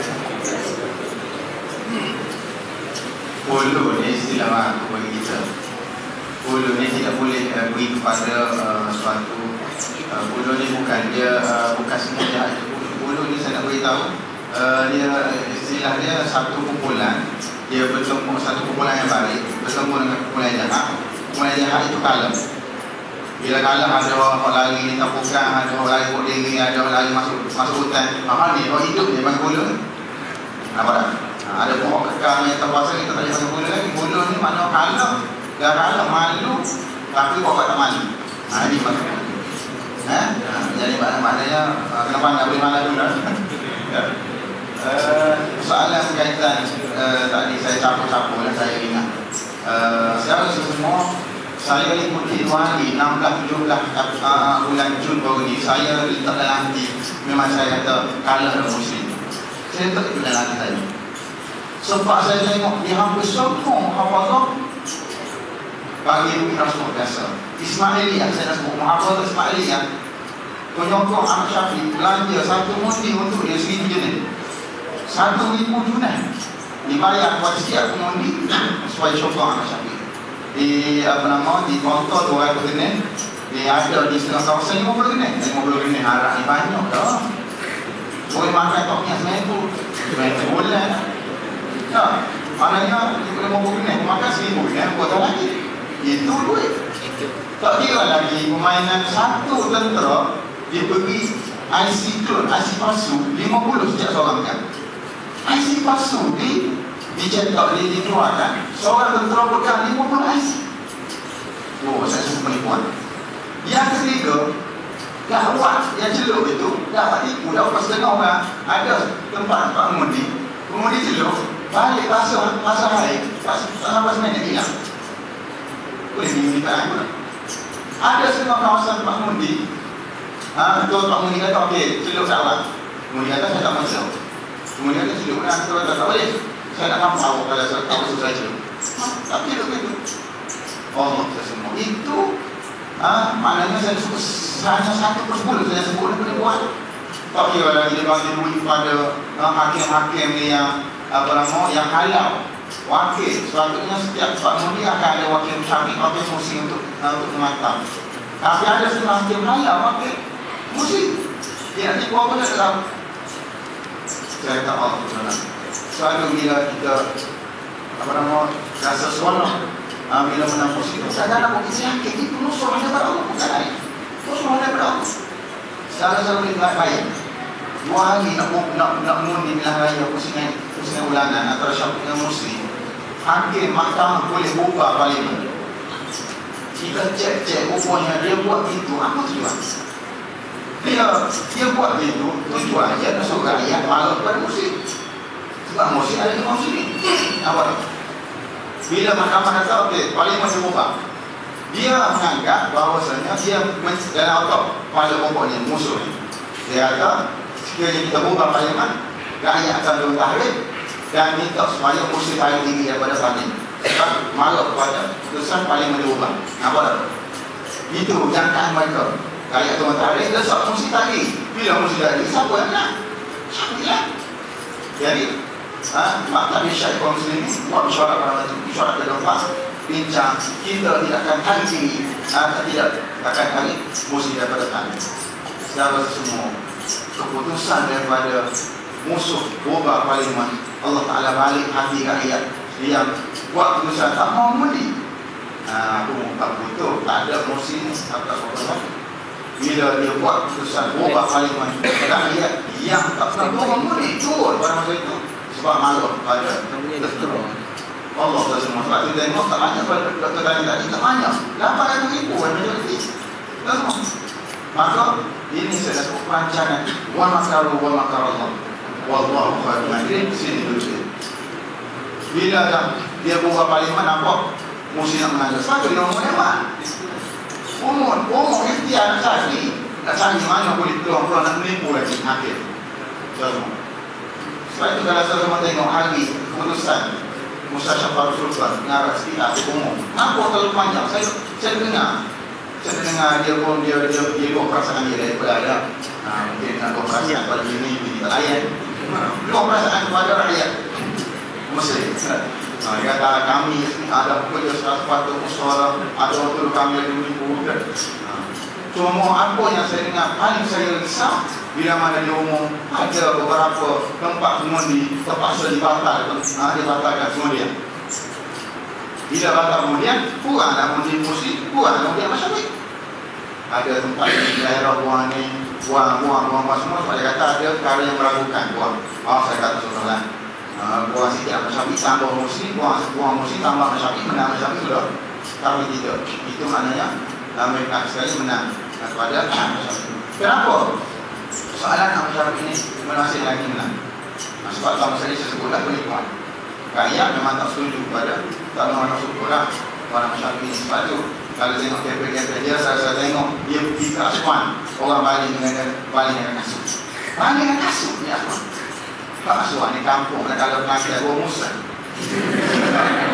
B: Hulu ni istilah aku bagi kita. Hulu ni tidak boleh beri kepada suatu. Hulu ni bukan dia bukan semua jahat. Hulu ni saya nak beritahu, dia istilah dia satu kumpulan, dia bertemu satu kumpulan yang baik bertemu dengan kumpulan yang jahat. Kumpulan yang jahat itu kalah. Bila kalah ada orang lari di tapukan, ada orang lari buat diri, ada orang lari masuk hutan. Ni orang hidup dia panggil hulu. Nampak tak? Ada pokok kekang yang terpaksa kita tak boleh panggil hulu lagi. Hulu ni makna kalah. Dah kalah, malu, Tapi bapak tak mandi. Nah, ini maksudnya. Jadi maknanya kenapa nak beri mana dulu? Soalan berkaitan tadi saya campur-campur yang saya ingat. Saya rasa semua saya ikuti 2 hari 16-17 bulan Jun baru ni saya letak dalam hati memang saya kata kalah dengan Muslim. Saya letak itu dalam hati saya. Sebab saya tengok di hampir semua hafazah bagi Ibn Rasul biasa Ismailiyah, saya nak sebut hafazah Ismailiyah penyokong Ahmad Syafiq belanja satu mundi untuk dia 1,000 jenis 1,000 junai dibayar kepada setiap pengundi supaya sokong Ahmad Syafiq di di kontor 200 jenis ada di setengah kawasan 50 jenis 50 jenis harap ni banyak dah boleh makan toknya seminggu bulan maknanya 50 jenis makan 1,000 jenis buat lagi itu duit tak kira lagi permainan satu tentera dia pergi IC clone, IC palsu 50 setiap seorang kan IC palsu dicetak, dikeluarkan seorang tentera pegang 50 IC. Saya suka penipuan. Yang ketiga, dakwah yang celup itu dapat tipu, dapat setengah orang ada tempat pengundi celup balik pasal air pasal semenit hilang boleh diminta apa ada setengah kawasan Pak Mundi betul Pak Mundi kata ok celup salah kemudian kata saya tak mahu celup kemudian kata celup tak boleh saya nak tahu kalau saya tahu susah celup tapi celup itu Allah semua itu maknanya saya sebut hanya 1/10 saya sebut daripada buat tak kira lagi dia bagi duit pada hakim-hakim yang yang halal wakil sepatutnya setiap Pak Mundi akan ada wakil Syafiq, wakil Musi untuk mengatam tapi ada setengah hakim halal wakil Musi dia nanti buat benda dalam saya tak mahu selalu bila kita rasa seronok bila menang Musi saya nak buat yakin itu musuh hanya pada Allah bukan lain musuh hanya pada Allah secara boleh baik 2 hari nak mengundi pilihan raya pusing bulanan antara Syafiq dengan Musi hakim mahkamah boleh buka parlimen kita cek rupanya dia buat itu apa tujuan dia buat itu tujuannya nak suruh rakyat marah kepada Musi sebab Musi ada di Musi apa bila mahkamah kata ok parlimen dibuka dia menganggap bahawasanya dia dalam otak pada pokoknya musuh dia kata sekiranya kita buka parlimen rakyat akan bertahrif dan minta supaya Musi paling tinggi daripada parlimen sebab marah kepada keputusan parlimen diubah nampak itu jangkaan mereka rakyat tu bertahrif dan sebab Musi tadi bila Musi tadi siapa yang nak Syafiq lah jadi maktab Syekh kaum muslimin buat mesyuarat pada mesyuarat ke-4 bincang kita tidak akan tarik tidak akan tarik Musi daripada tanah secara semua keputusan daripada musuh berubah parlimen Allah Ta'ala balik hati rakyat yang buat keputusan tak mau mundi aku tak betul tak ada Musi tak apa-apa bila dia buat keputusan berubah parlimen rakyat yang tak mau mundi turun pada masa itu sebab malu pada Allah tak semua sebab tu tengok tak banyak pada Dr. Dani tadi tak banyak 800,000 yang majoriti tak semua maka ini saya sebut perancangan wa makaru wa makarallah wallahu khairul makirin sini dulu bila dia buka parlimen nampak Musi nak mengajar sebab tu dia umur hebat umur ikhtiar nak cari mana boleh keluar nak menipu lagi hakim sebab itu kalau saya semua tengok hari keputusan Musa Syafar Sultan mengarah sekitar umum nampak terlalu panjang saya dengar dia pun dia buat perasaan dia daripada ada mungkin nak buat perasaan pada ini tak layan buat perasaan kepada rakyat Mesir dia kata kami ada pekerja sepatu musyawarah ada waktu kami lagi menipu cuma apa yang saya dengar paling saya risau bila mana di umum ada beberapa tempat pengundi terpaksa dibatalkan kemudian bila batal kemudian kuranglah mengundi Musi kuranglah mengundi Ahmad Syafiq ada tempat di daerah buang semua sebab dia kata ada perkara yang meragukan saya kata buang sikit Ahmad Syafiq tambah Musi buang Musi tambah Ahmad Syafiq menang Ahmad Syafiq sudah kami tidak. Itu maknanya mereka sekali menang kepada Ahmad Syafi'i. Kenapa? Soalan Ahmad Syafi'i ini masih lagi menang. Sebab sama sekali saya sebutlah penipuan. Rakyat memang tak setuju kepada tak mahu masuk orang Ahmad Syafi'i ini. Sebab tu kalau tengok kepek-kepek dia, saya tengok dia pergi ke Aswan. Orang balik dengan kasut. Balik dengan kasut ni Aswan. Pak Aswan ni kampung dan kalau penyakit aku musa.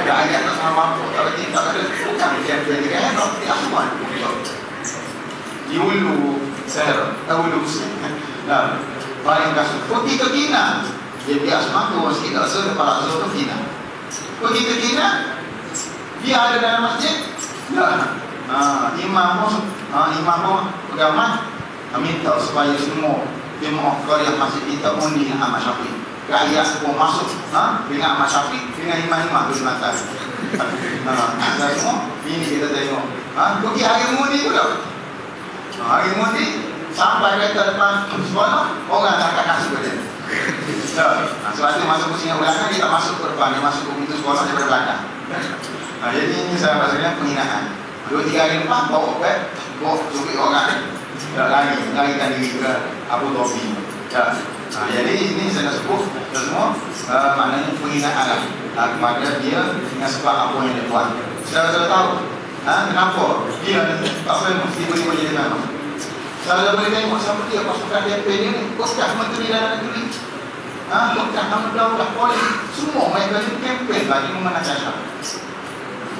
B: Tak ayat tak sama mampu. Tak berarti tak ada. Bukan kepek dia kan di Aswan. Di Ulu Sahara, Ulu Muslim. Nah, balik dengan kasut. Pergi ke Kina. Dia pergi Aswan tu orang sikit tak rasa kepala Azul tu Kina. Pergi ke Kina. Dia ada dalam masjid. Imam agama minta supaya semua jemaah Qaryah masjid kita undi dengan Ahmad Syafi'i. Rakyat pun masuk dengan Ahmad Syafi'i dengan imam-imam di Kelantan. Semua ini kita tengok. Pergi hari mundi pula. Hari mundi sampai kereta depan sekolah, orang dah angkat kasut dia. Sebab itu masuk ke sini belakang, dia tak masuk ke depan, dia masuk ke pintu sekolah daripada belakang. Jadi ini saya rasanya penghinaan. 2-3 hari lepas bawa beg, bawa cubit orang larikan diri ke Abu Dhabi. Jadi ini saya nak sebut semua maknanya penghinaan kepada dia dengan sebab apa yang dia buat. Saudara tahu kenapa dia tak famous tiba-tiba jadi famous. Saudara boleh tengok seperti pasukan DP ni, pasukan Menteri Dalam Negeri, pasukan Hamdullah Polis, semua mereka ni kempen bagi memenangkan Syafi'i.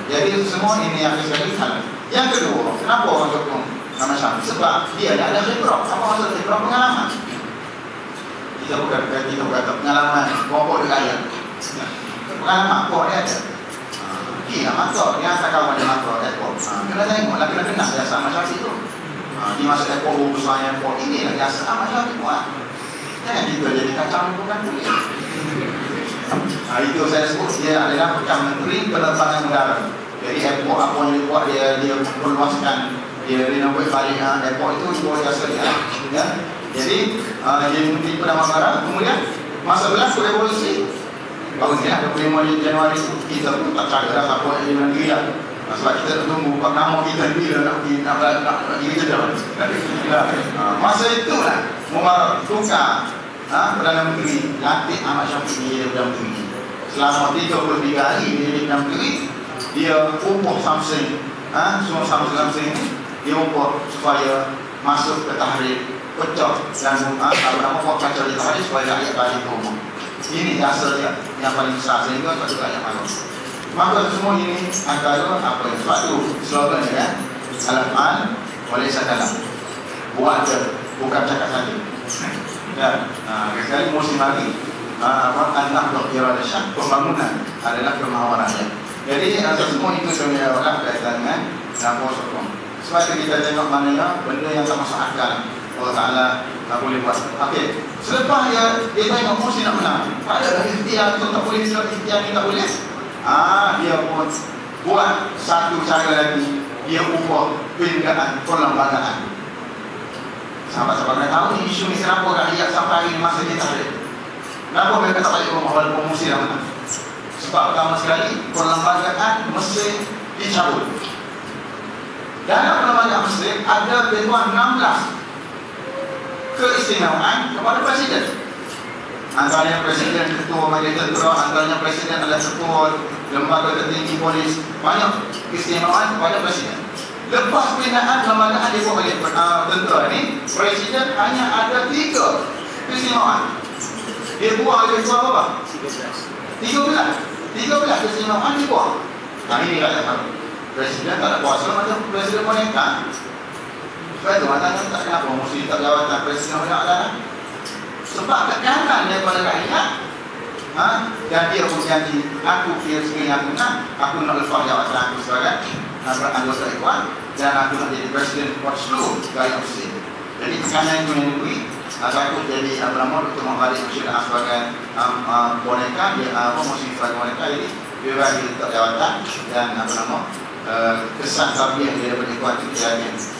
B: Jadi semua ini yang sekali salah. Yang kedua, kenapa orang sokong Ahmad Syafi'i? Sebab dia ada khibrah. Apa maksud khibrah? Pengalaman. Kita bukan pengalaman pokok dia kaya. Pengalaman pokok dia ada. Dia makro, dia hantar kawan dia makro airport. Kena tengoklah, kena kenal biasa Ahmad Syafi'i tu. Dia masuk airport, besar airport. Inilah biasa Ahmad Syafi'i buat. Jangan kita jadi kacang bukan kulit. Itu saya sebut dia adalah Perdana Menteri Penerbangan Udara. Jadi airport apa yang dia buat, dia perluaskan, dia renovate balik airport itu luar biasa ya. Jadi dia Menteri Perdana Udara. Kemudian masa berlaku revolusi baru ni 25 Januari kita pun tak cakap dah siapa yang jadi negeri lah. Sebab kita tunggu nama kita bila nak diri kerja. Masa itulah Mubarak tukar Perdana Menteri lantik Ahmad Syafi'i jadi Perdana Menteri. Selama 33 hari dia jadi Perdana Menteri, dia upah Samsung, semua Samsung ini dia upah supaya masuk ke tahrir, pecah dan buat kacau di tahrir supaya rakyat balik ke rumah. Ini asal dia yang paling besar sehingga tak ada yang malu. Maka semua ini antara apa yang sebab itu slogan dia kan, Al-Af'al walaysa kalam. Buat je, bukan cakap saja. Dan sekali musim hari an-nahdha iradah pembangunan adalah kemauan rakyat. Jadi semua itu sebenarnya orang kaitan dengan apa sokong. Sebab itu kita tengok maknanya benda yang tak masuk akal Allah Ta'ala boleh buat. Okey, selepas dia tengok musim nak menang, tak ada ikhtiar tu, tak boleh ikhtiar ni tak boleh. Dia pun buat satu cara lagi, dia ubah pendekaan perlembagaan. Sahabat-sahabat mereka tahu ni isu ni kenapa rakyat sampai hari ni masa dia tak ada. Kenapa mereka tak balik rumah walaupun musim dah menang? Sebab pertama sekali, perlembagaan mesti dicabut. Dalam perlembagaan Muslim ada ketentuan 16 keistimewaan kepada Presiden. Antaranya Presiden Ketua Majlis Tentera, antaranya Presiden adalah Ketua Lembaga Tertinggi Polis. Banyak keistimewaan kepada Presiden. Lepas pembinaan lembagaan di bawah tentera ini, Presiden hanya ada 3 keistimewaan. Dia buang berapa? 13 keistimewaan dia buang. Ini rakyat tahu. Presiden tak ada kuasa macam Presiden Mereka. Sebab itu matanya tak kenapa mesti tak jawatan Presiden Mereka. Sebab tekanan daripada rakyat, dan dia pun janji, aku kira sekiranya aku nak lepas jawatan aku sebagai anggota Ikhwan, dan aku nak jadi Presiden buat seluruh rakyat Muslim. Jadi tekanan itu yang diberi, takut jadi untuk membalik masyarakat sebagai boneka, dia mesti sebagai boneka, jadi dia bagi letak jawatan dan kesan tapi yang dia dapat Ikhwan itu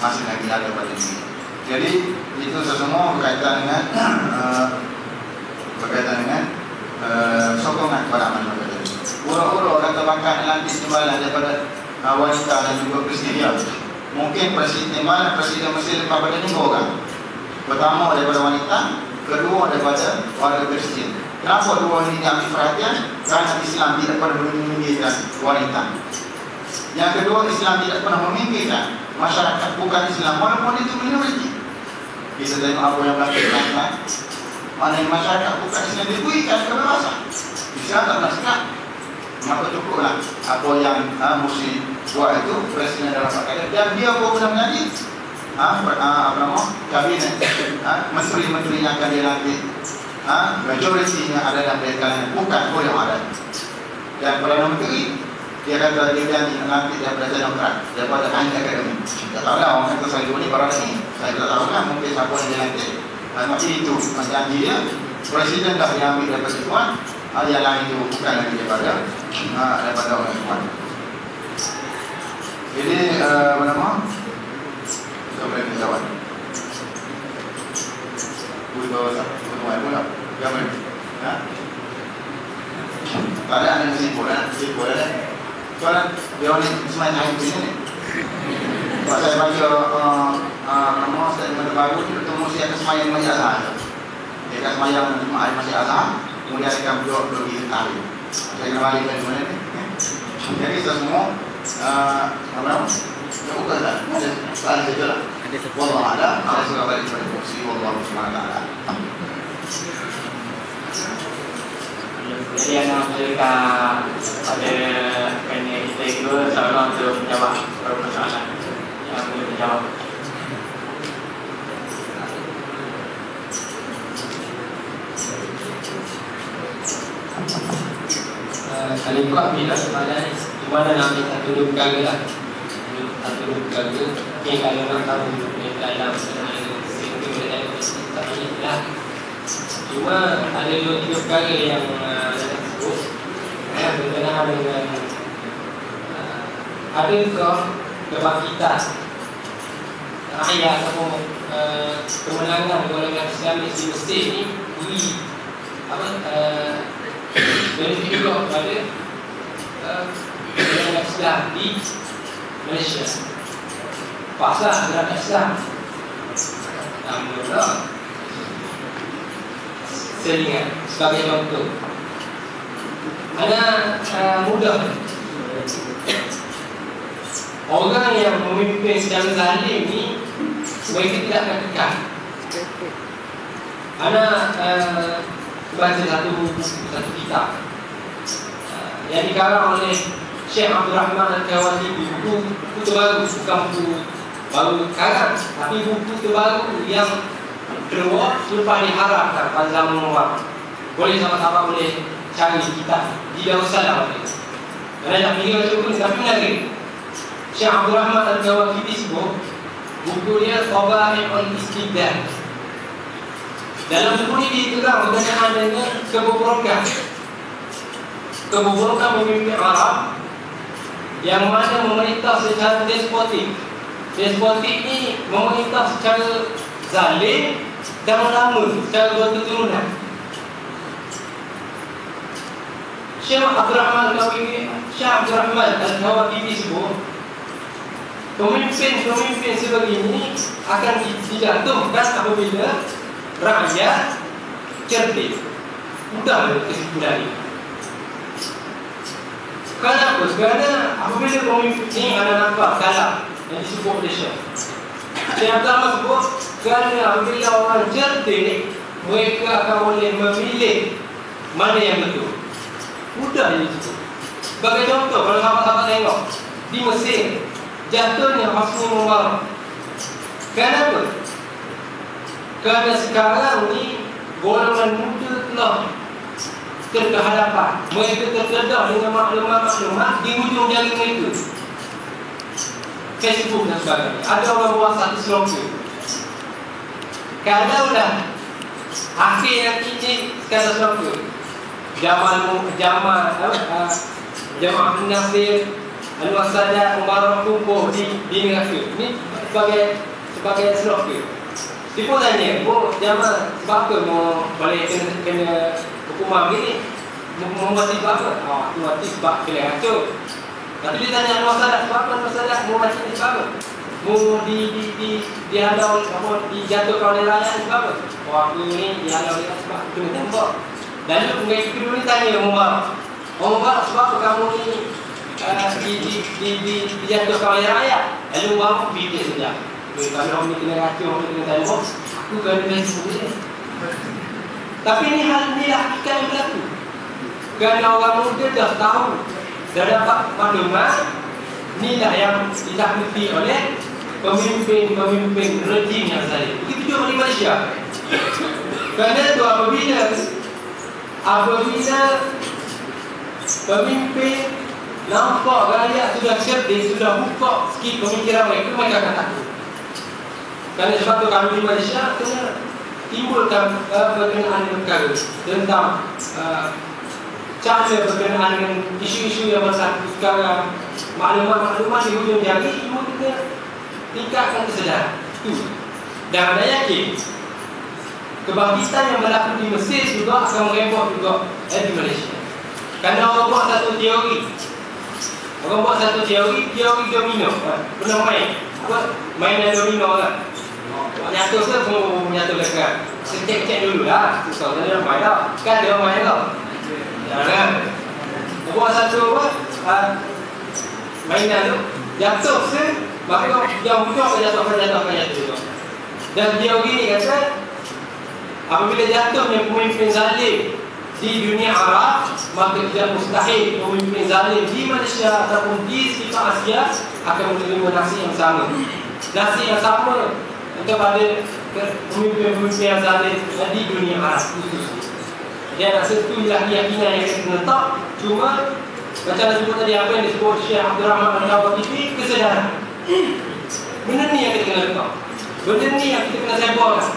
B: masih lagi ada pada diri. Jadi itu semua berkaitan dengan sokongan kepada Ahmad Syafi'i. Ura-ura kata bakal lantik timbalan daripada wanita dan juga Kristian. Mungkin presiden Mesir lepas pada ni 2 orang. Pertama daripada wanita, kedua daripada warga Kristian. Kenapa 2 ini diambil perhatian? Kerana Islam tidak pernah memimpikan wanita. Yang kedua, Islam tidak pernah memimpikan masyarakat bukan Islam walaupun itu minoriti. Kita tengok apa yang berlaku kan? Mana yang masyarakat bukan Islam diberikan kebebasan. Islam tak pernah sekat. Maka cukuplah apa yang Mursi buat itu, presiden dalam pakaian, dan dia pun pernah menjadi kabinet, menteri-menteri yang akan dilantik, majoritinya ada dalam mereka bukan pun yang ada. Dan Perdana Menteri dia kata dia janji nanti daripada Demokrat, daripada Anda Akademi. Tak tahu lah orang kata saya ni barang ni, saya tak tahu kan mungkin siapa yang dilantik. Tapi itu janji dia, presiden dah diambil daripada Tuan, yang lain itu bukan lagi daripada orang Tuan. Jadi apa nama? Kita boleh menjawab. Buat apa pula? Jangan. Tak ada yang kesimpulan, soalan dia ni semain hari ini. Pak saya baca nama statement baru bertemu si atas semayang Masjid Azhar. Dia akan semayang Jumaat Masjid Azhar, kemudian akan beliau pergi tahlil. Saya kena balik ke mana ni? Jadi semua apa nama? Bukan tak? Soalan saja lah. Wallah ada. Saya suka balik kepada kursi. Wallah subhanahu wa taala.
A: Jadi yang mereka pada kena kita itu selalu untuk menjawab persoalan yang boleh dijawab.
C: Kalau buat bila soalan di mana nak ambil satu dua perkara lah. Satu dua perkara. Okay, kalau nak tahu dalam sebenarnya tak boleh lah. Cuma ada 2-3 perkara yang saya sebut berkenaan dengan adakah kebangkitan rakyat ataupun kemenangan golongan Islamis di Mesir ni beri benefit juga kepada golongan Islam di Malaysia. Pasal gerakan Islam namun selingan sebagai contoh. Ada mudah orang yang memimpin secara zalim ni mereka tidak akan kekal. Ana baca satu kitab yang dikarang oleh Syekh Abdul Rahman Al-Kawatibi, buku terbaru, bukan buku baru karang, tapi buku terbaru yang kedua lepas diharapkan pada zaman Umar. Boleh sama-sama boleh cari kitab di Darussalam. Kerana nak pilih macam pun tapi menarik. Syekh Abdul Rahman Al-Kawatibi sebut buku dia Taba'i'ul Istibdad. Dalam buku ini diterang berkenaan dengan kebobrokan pemimpin Arab yang mana memerintah secara despotik. Despotik ini memerintah secara zalim dan lama secara berketurunan. Syekh Abdul Rahman Al-Kawatibi sebut pemimpin sebegini akan dijatuhkan apabila rakyat cerdik. Mudah kesimpulan ini. Kenapa? Kerana apabila pemimpin ini ada nampak kalah yang disebut oleh Syekh. Syekh Abdul Rahman sebut kerana apabila orang cerdik mereka akan boleh memilih mana yang betul. Mudah dia disebut. Sebagai contoh, kalau sahabat-sahabat tengok di Mesir jatuhnya Hosni Mubarak. Kenapa? Kerana sekarang ni golongan muda telah terkehadapan. Mereka terkedah dengan maklumat-maklumat di hujung jari mereka. Facebook dan sebagainya. Ada orang buat satu slogan. Kalaulah akhir nanti ni sekadar slogan Jamal Abdul Nasir Anwar Sadat Mubarak kumpul di neraka. Ini sebagai slogan. Dia pun tanya, Jamal sebab apa mau boleh kena hukuman begini? Membuat sebab apa? Itu sebab kena racun.
D: Nanti dia tanya Anwar Sadat, sebab apa Anwar Sadat mau macam ni sebab apa? Mau dihalau apa, dijatuhkan oleh rakyat sebab apa? Oh aku ni dihalau dia sebab aku kena tembak. Lalu penggai kedua ni tanya Umar sebab apa kamu ni dijatuhkan oleh rakyat? Lalu Umar fikir sekejap. Kalau orang ni kena racun, orang ni kena tembak, aku kena mesej dia. Tapi ni hal ni lah hakikat yang berlaku. Kerana orang muda dah tahu, dah dapat maklumat, ni lah yang ditakuti oleh pemimpin rejim yang zalim. Begitu juga di Malaysia. Kerana itu apabila pemimpin nampak rakyat sudah cerdik, sudah buka sikit pemikiran mereka akan takut. Kerana sebab tu kami di Malaysia kena timbulkan berkenaan dengan perkara tentang cara berkenaan dengan isu-isu yang berlaku sekarang, maklumat-maklumat di hujung jari, ibu kita tingkatkan kesedaran itu. Dan anda yakin kebangkitan yang berlaku di Mesir juga akan merembak juga di Malaysia. Kerana orang buat satu teori domino. Pernah mainan domino kan? Nyatu ke pun nyatu dekat. Cek dulu lah. Susah dia main dah. Kan dia main dah. Jangan. Buat satu mainan tu jatuh ke, maka yang hujung akan jatuh. Dan dia begini kata, apabila jatuhnya pemimpin zalim di dunia Arab, maka tidak mustahil pemimpin zalim di Malaysia ataupun di sekitar Asia akan menerima nasib yang sama. Nasib yang sama kepada pemimpin-pemimpin yang zalim di dunia Arab khusus. Dia nak setujulah keyakinan yang kita letak. Cuma macam saya sebut tadi, apa yang disebut Syekh Abdul Rahman Al-Nawab ini kesedaran. Benda ni yang kita kena letak. Benda ni yang kita kena sebarkan.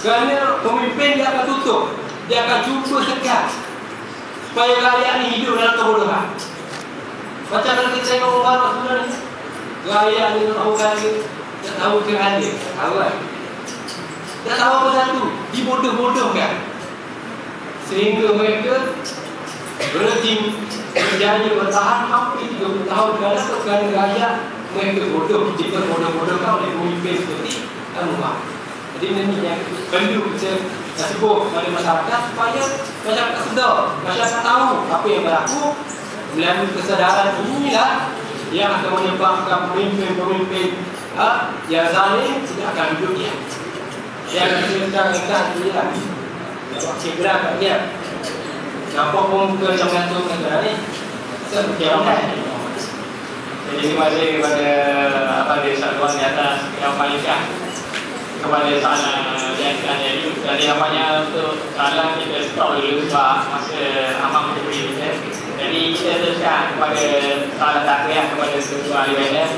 D: Kerana pemimpin dia akan tutup, dia akan cuba sekat supaya rakyat ni hidup dalam kebodohan. Macam kalau kita tengok Umar Rasulullah ni, rakyat ni tak tahu kerana tahu kan? Tak tahu apa satu, dibodoh-bodohkan. Sehingga mereka berhenti berjaya bertahan hampir 30 tahun kerana rakyat mereka bodoh, diperbodoh-bodohkan oleh pemimpin seperti Umar. Jadi ini yang perlu kita sebut kepada masyarakat supaya masyarakat sedar, masyarakat tahu apa yang berlaku. Melalui kesedaran inilah yang akan menyebabkan pemimpin-pemimpin yang zalim tidak akan hidup dia. Yang kita sekarang dia lah. Saya gerak kat dia. Nampak pun muka macam gantung negara ni. Seperti orang. Jadi terima kasih kepada Abang Desa Tuan di atas yang paling kah. Kepada soalan yang tanya ini. Jadi nampaknya untuk soalan kita stop dulu sebab masa amat menjadi kita. Jadi kita teruskan kepada soalan terakhir kepada Ketua Ahli Bandar.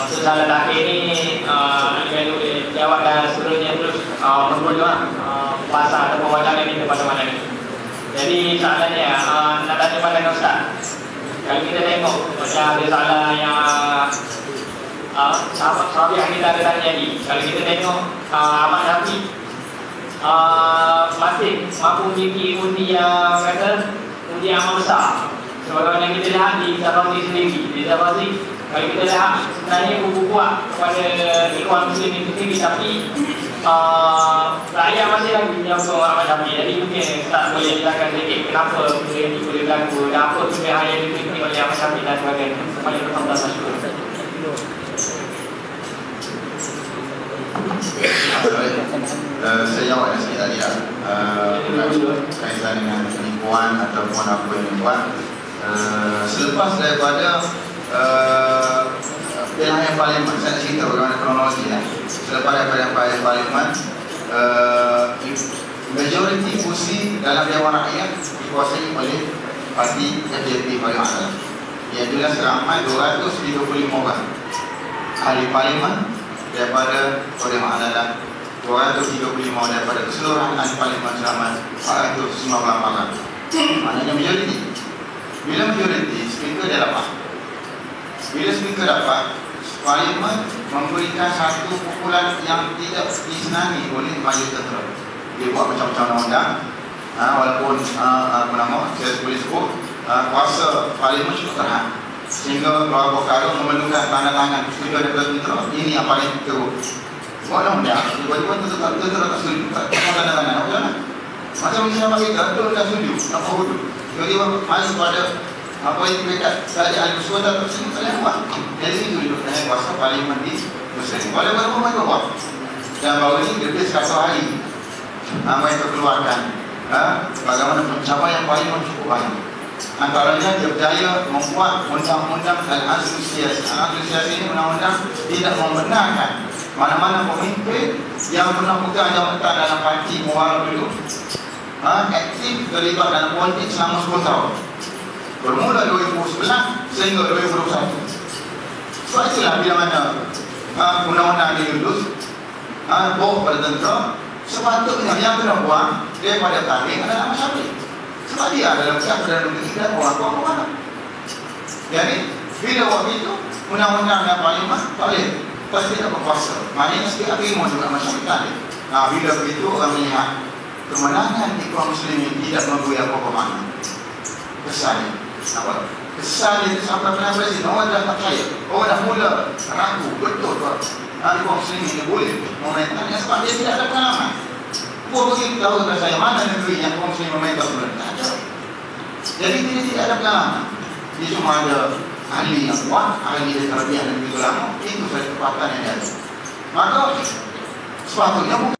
D: Soalan terakhir ni Ahli Bandar boleh jawab dan seterusnya terus berpeluang bahasa atau wacana ini kepada mana ni. Jadi soalannya nak tanya pada Ustaz. Kalau kita tengok macam ada soalan yang sahabat yang kita ada tanya ni, kalau kita tengok Ahmad Syafiq masih mampu memiliki undi yang kata undi yang besar. Sebagaimana yang kita lihat di Sarawak sendiri, di Sarawak kalau kita lihat sebenarnya buku kuat kepada ikhwan muslim itu sendiri, tapi rakyat masih lagi yang Ahmad Syafiq. Jadi mungkin tak boleh jelaskan sedikit kenapa ini boleh berlaku dan apa sebenarnya yang dimiliki oleh Ahmad Syafiq dan sebagainya. Paling pertama masyhur.
B: Saya jawab yang sikit tadi lah. Kaitan dengan penipuan ataupun apa yang dibuat selepas daripada pilihan parlimen. Saya nak cerita bagaimana kronologi ya. Selepas daripada pilihan parlimen, majoriti kursi dalam Dewan Rakyat dikuasai oleh parti FDP Parlimen Adalah, yang jelas ramai 235 orang ahli parlimen daripada Parlimen Adalah, 235 daripada keseluruhan ahli parlimen selama 419 orang. Maknanya majoriti. Bila majoriti, speaker dia dapat. Bila speaker dapat, parlimen memberikan satu pukulan yang tidak disenangi oleh majlis tentera. Dia buat macam-macam undang-undang, walaupun apa nama saya boleh sebut kuasa parlimen cukup terhad, sehingga keluarga perkara memerlukan tanda tangan setuju daripada menteri. Ini yang paling teruk. Orang dah, tiba-tiba tetap setuju, tak tanda tangan, apa jangan? Macam misalnya kita, tu tak setuju, tak mahu tu. Tiba-tiba masuk pada apa yang dekat kerajaan Muslim tak tersebut tak boleh buat. Jadi itu duduk dengan kuasa parlimen di Muslim. Boleh buat. Dan baru ini lebih 100 hari apa yang terkeluarkan. Bagaimana pencapaian parlimen cukup banyak. Antaranya dia berjaya membuat undang-undang dan asosiasi. Asosiasi ini undang-undang tidak membenarkan mana-mana pemimpin yang pernah pegang jabatan dalam parti muara dulu aktif terlibat dalam politik selama 10 tahun. Bermula 2011 sehingga 2021. Sebab itulah bila mana undang-undang dilulus, bawa pada tentera, sepatutnya yang kena buang daripada tarik adalah masyarakat. Sebab dia adalah pihak Perdana Menteri dan orang-orang mana. Jadi, bila waktu itu, undang-undang dan parlimen tak boleh. Pasti tidak berkuasa. Maknanya setiap agama juga masyarakat. Bila begitu, orang melihat kemenangan di kaum muslimin tidak memberi apa-apa makna. Kesannya. Kesannya itu sampai pernah presiden. Orang dah tak percaya. Orang dah mula ragu. Betul ke? Kaum muslimin ini boleh memerintahnya sebab dia tidak ada pengalaman. Buat begitu tahu kepada saya mana negeri yang kaum muslimin memerintah sebenarnya. Tak ada. Jadi dia tidak ada pengalaman. Dia cuma ada ahli yang kuat, ahli dari tarbiyah dan begitu lama. Itu saja kekuatan yang ada. Maka sepatutnya